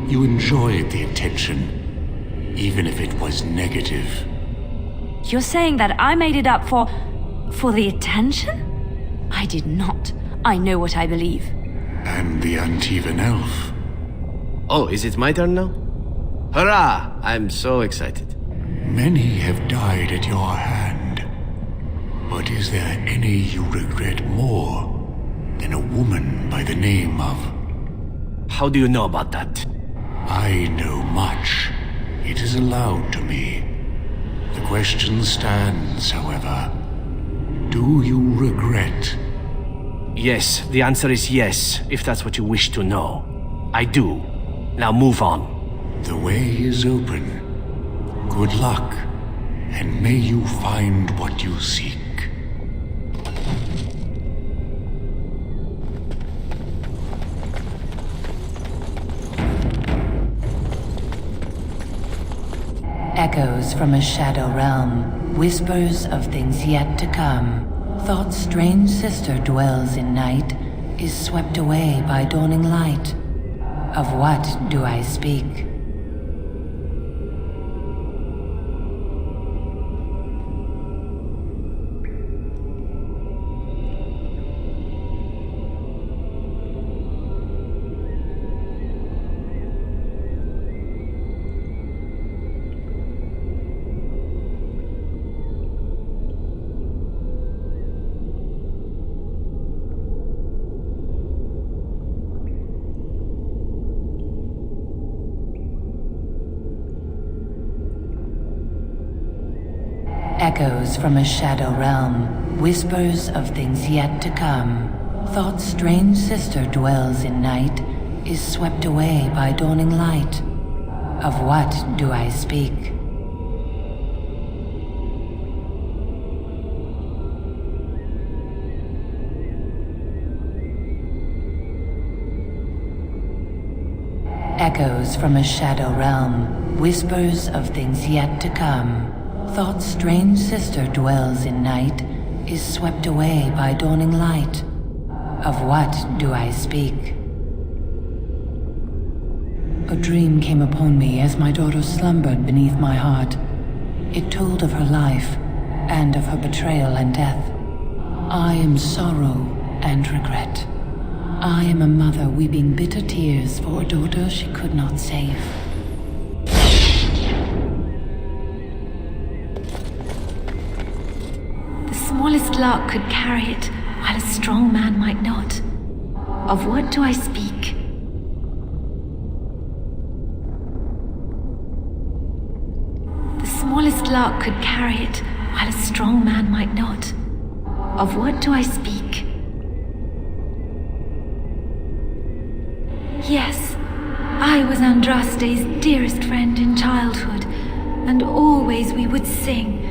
You enjoyed the attention, even if it was negative. You're saying that I made it up for the attention? I did not. I know what I believe. And the Antivan elf. Oh, is it my turn now? Hurrah! I'm so excited. Many have died at your hand. But is there any you regret more than a woman by the name of... How do you know about that? I know much. It is allowed to me. The question stands, however. Do you regret? Yes, the answer is yes, if that's what you wish to know. I do. Now move on. The way is open. Good luck, and may you find what you seek. Echoes from a shadow realm, whispers of things yet to come. Thought's strange sister dwells in night, is swept away by dawning light. Of what do I speak? Echoes from a shadow realm, whispers of things yet to come. Thought's strange sister dwells in night, is swept away by dawning light. Of what do I speak? Echoes from a shadow realm, whispers of things yet to come. Thought's strange sister dwells in night, is swept away by dawning light. Of what do I speak? A dream came upon me as my daughter slumbered beneath my heart. It told of her life, and of her betrayal and death. I am sorrow and regret. I am a mother weeping bitter tears for a daughter she could not save. The smallest lark could carry it, while a strong man might not. Of what do I speak? The smallest lark could carry it, while a strong man might not. Of what do I speak? Yes, I was Andraste's dearest friend in childhood, and always we would sing.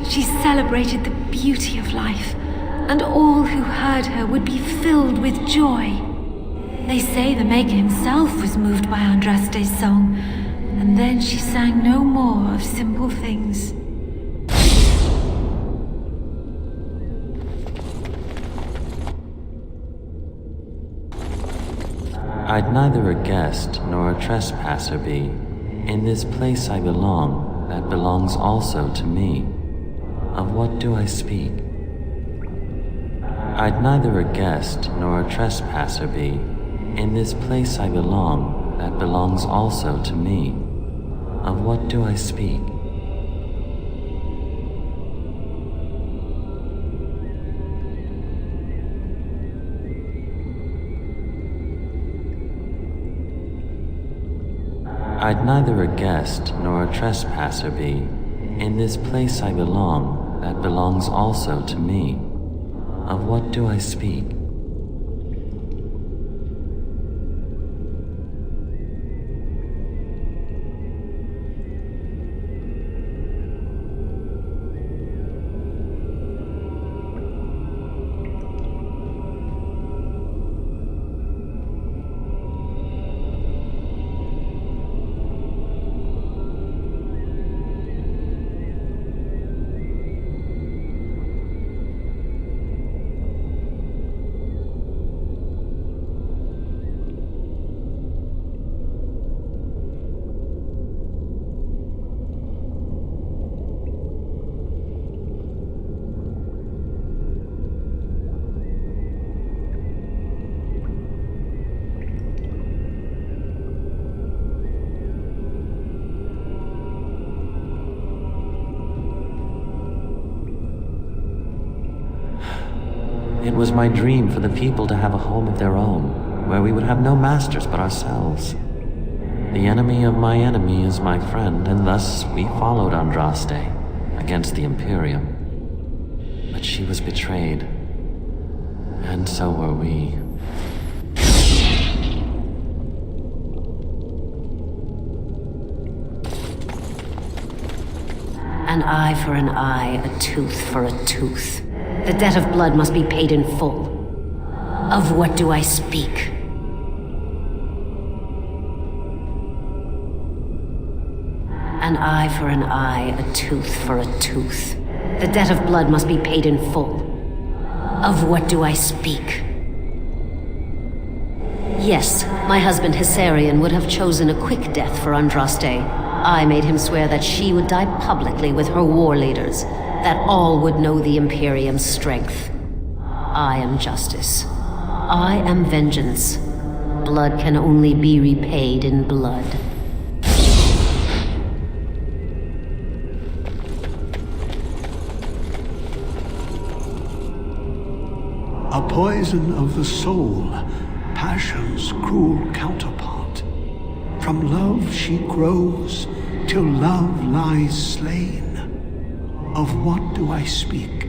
She celebrated the beauty of life, and all who heard her would be filled with joy. They say the Maker himself was moved by Andraste's song, and then she sang no more of simple things. I'd neither a guest nor a trespasser be. In this place I belong, that belongs also to me. Of what do I speak? I'd neither a guest nor a trespasser be. In this place I belong, that belongs also to me. Of what do I speak? I'd neither a guest nor a trespasser be. In this place I belong, that belongs also to me. Of what do I speak? It was my dream for the people to have a home of their own, where we would have no masters but ourselves. The enemy of my enemy is my friend, and thus we followed Andraste against the Imperium. But she was betrayed, and so were we. An eye for an eye, a tooth for a tooth. The debt of blood must be paid in full. Of what do I speak? An eye for an eye, a tooth for a tooth. The debt of blood must be paid in full. Of what do I speak? Yes, my husband Hessarian would have chosen a quick death for Andraste. I made him swear that she would die publicly with her war leaders, that all would know the Imperium's strength. I am justice. I am vengeance. Blood can only be repaid in blood. A poison of the soul, passion's cruel counterpart. From love she grows, till love lies slain. Of what do I speak?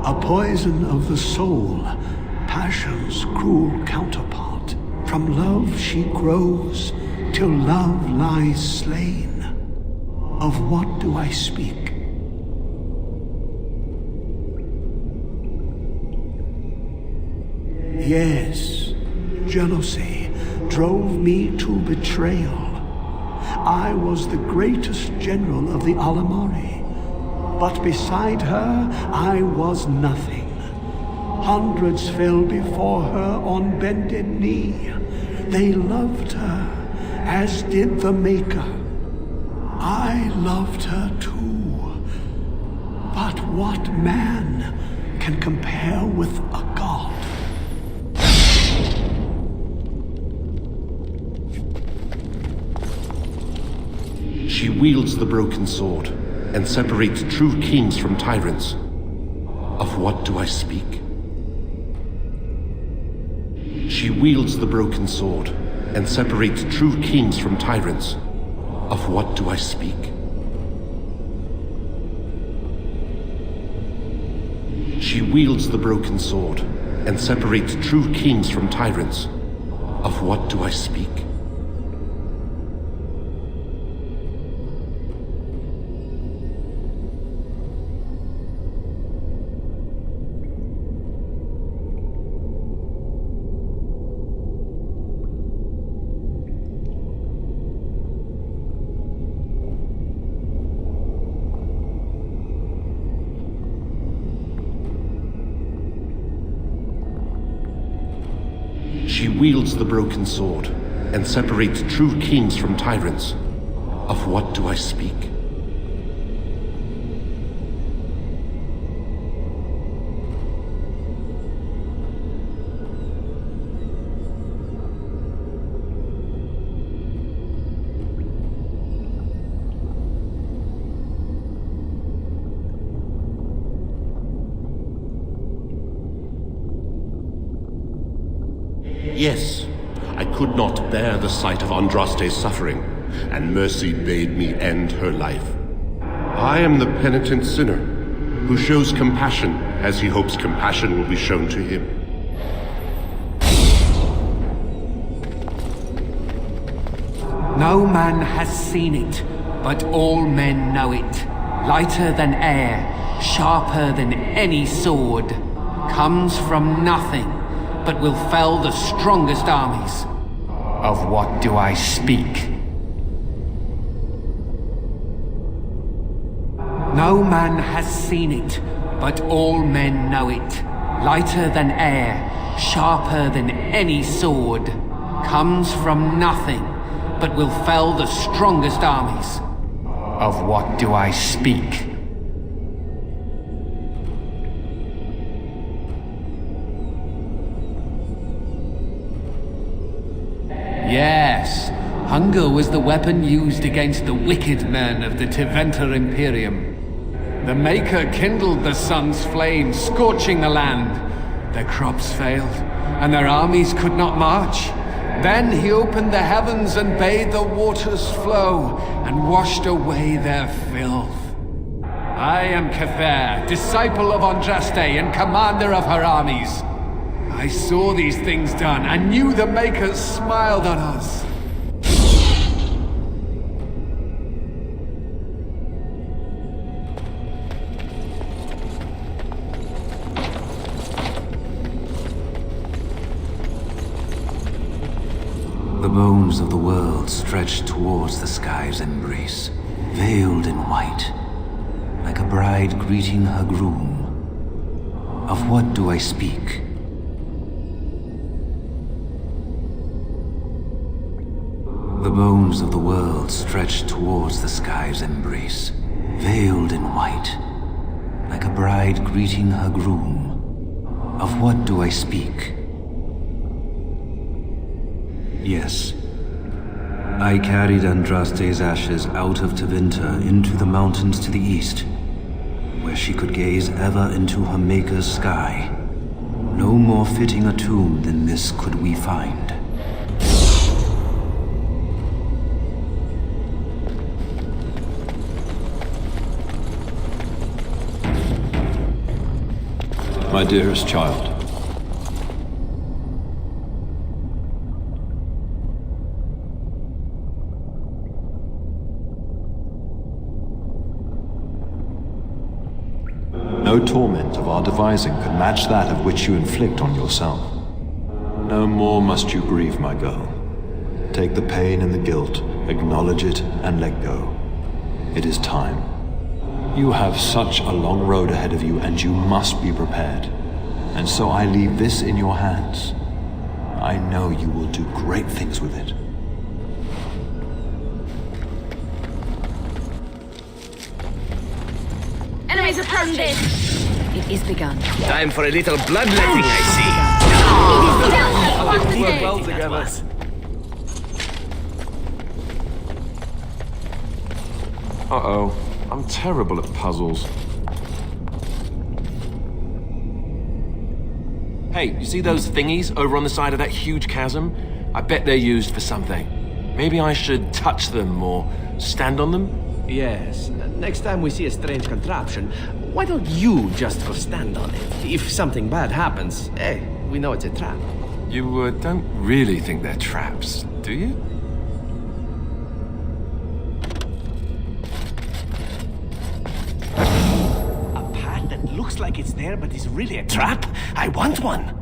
A poison of the soul, passion's cruel counterpart. From love she grows, till love lies slain. Of what do I speak? Yes, jealousy drove me to betrayal. I was the greatest general of the Alamari, but beside her I was nothing. Hundreds fell before her on bended knee. They loved her, as did the Maker. I loved her too. But what man can compare with a god? She wields the broken sword and separates true kings from tyrants. Of what do I speak? She wields the broken sword and separates true kings from tyrants. Of what do I speak? She wields the broken sword and separates true kings from tyrants. Of what do I speak? She wields the broken sword and separates true kings from tyrants. Of what do I speak? Yes, I could not bear the sight of Andraste's suffering, and mercy bade me end her life. I am the penitent sinner, who shows compassion as he hopes compassion will be shown to him. No man has seen it, but all men know it. Lighter than air, sharper than any sword, comes from nothing, but will fell the strongest armies. Of what do I speak? No man has seen it, but all men know it. Lighter than air, sharper than any sword, comes from nothing, but will fell the strongest armies. Of what do I speak? Yes, hunger was the weapon used against the wicked men of the Teventer Imperium. The Maker kindled the sun's flame, scorching the land. Their crops failed, and their armies could not march. Then he opened the heavens and bade the waters flow, and washed away their filth. I am Cather, disciple of Andraste and commander of her armies. I saw these things done, and knew the Makers smiled on us. The bones of the world stretched towards the sky's embrace, veiled in white, like a bride greeting her groom. Of what do I speak? The bones of the world stretched towards the sky's embrace, veiled in white, like a bride greeting her groom. Of what do I speak? Yes. I carried Andraste's ashes out of Teventer into the mountains to the east, where she could gaze ever into her Maker's sky. No more fitting a tomb than this could we find. My dearest child, no torment of our devising could match that of which you inflict on yourself. No more must you grieve, my girl. Take the pain and the guilt, acknowledge it, and let go. It is time. You have such a long road ahead of you, and you must be prepared. And so I leave this in your hands. I know you will do great things with it. Enemies approaching! It is begun. Time for a little bloodletting, I see. We work well together. Uh-oh. I'm terrible at puzzles. Hey, you see those thingies over on the side of that huge chasm? I bet they're used for something. Maybe I should touch them or stand on them? Yes. Next time we see a strange contraption, why don't you just go stand on it? If something bad happens, hey, we know it's a trap. You don't really think they're traps, do you? A path that looks like it's there but is really a trap? I want one!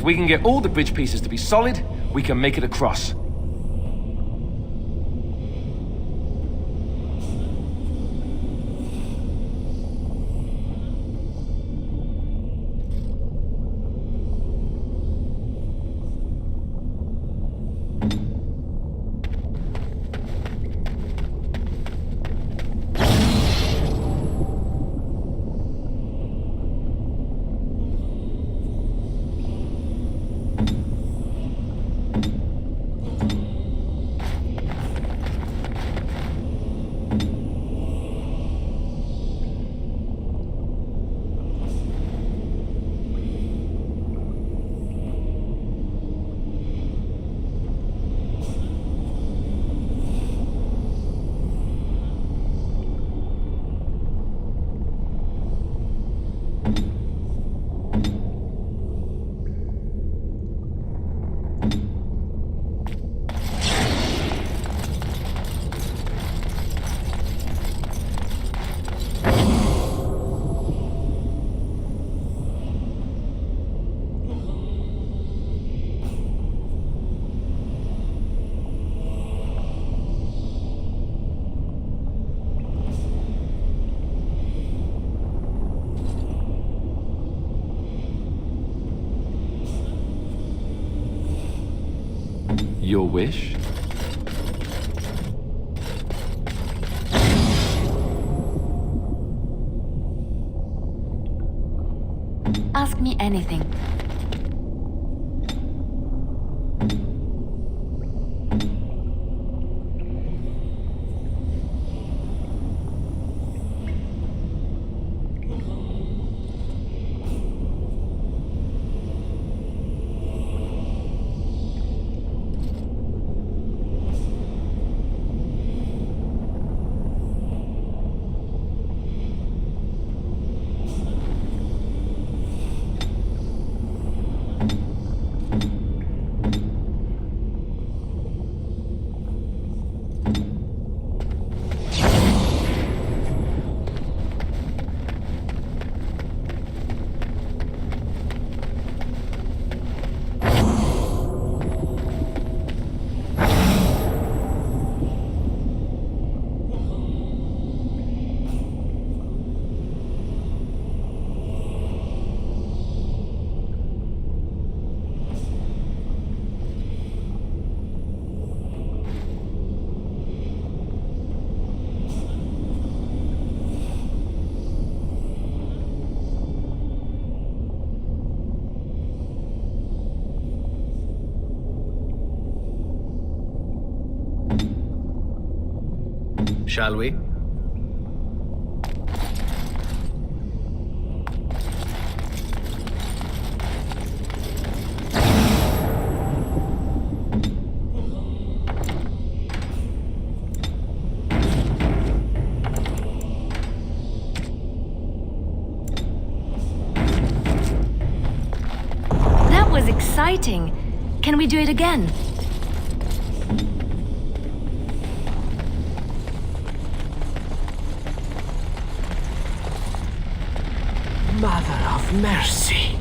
If we can get all the bridge pieces to be solid, we can make it across. Your wish? Ask me anything. Shall we? That was exciting. Can we do it again? Mother of mercy.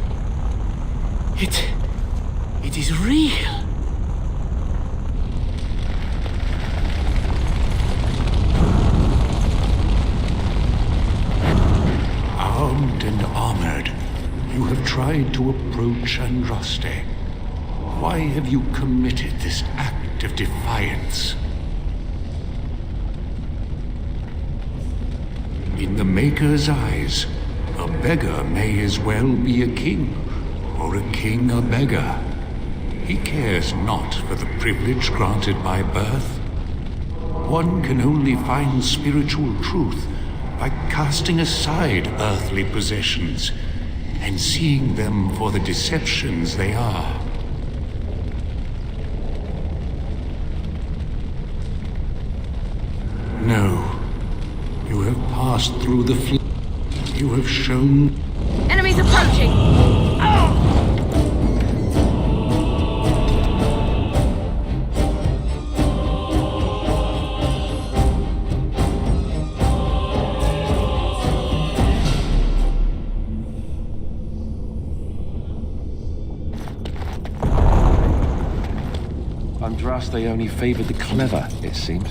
It is real. Armed and armored, you have tried to approach Andraste. Why have you committed this act of defiance? In the Maker's eyes, a beggar may as well be a king, or a king a beggar. He cares not for the privilege granted by birth. One can only find spiritual truth by casting aside earthly possessions and seeing them for the deceptions they are. No, you have passed through the fleet. You have shown... Enemies approaching! Andraste only favored the clever, it seems.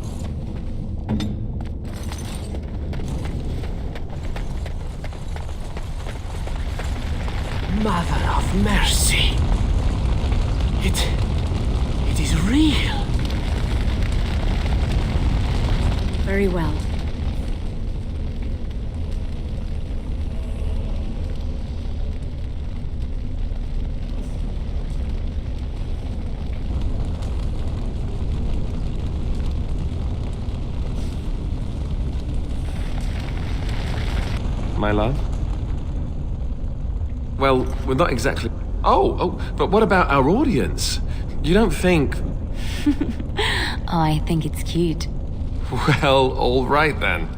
Mother of mercy. It is real. Very well. My love? Well, we're not exactly... Oh, but what about our audience? You don't think... I think it's cute. Well, all right then.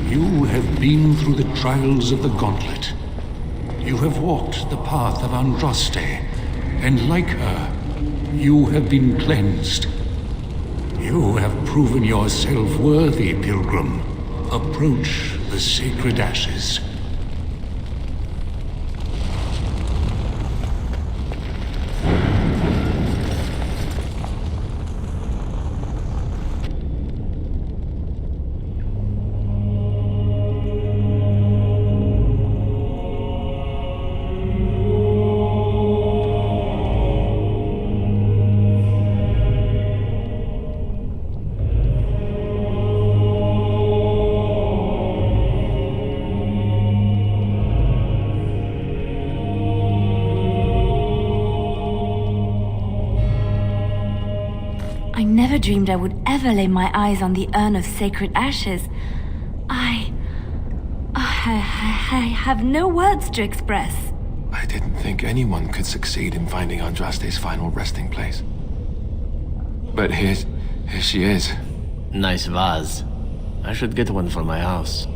You have been through the trials of the Gauntlet. You have walked the path of Andraste, and like her, you have been cleansed. You have proven yourself worthy, pilgrim. Approach the sacred ashes. I never dreamed I would ever lay my eyes on the urn of sacred ashes. I have no words to express. I didn't think anyone could succeed in finding Andraste's final resting place. But here she is. Nice vase. I should get one for my house.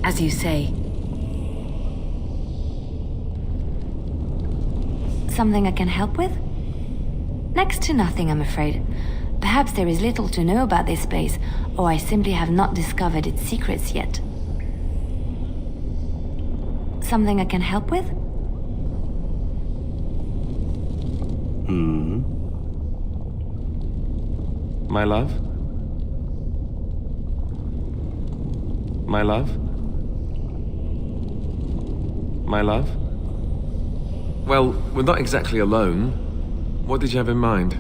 As you say. Something I can help with? Next to nothing, I'm afraid. Perhaps there is little to know about this place, or I simply have not discovered its secrets yet. Something I can help with? My love? My love? My love? Well, we're not exactly alone. What did you have in mind?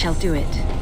shall do it.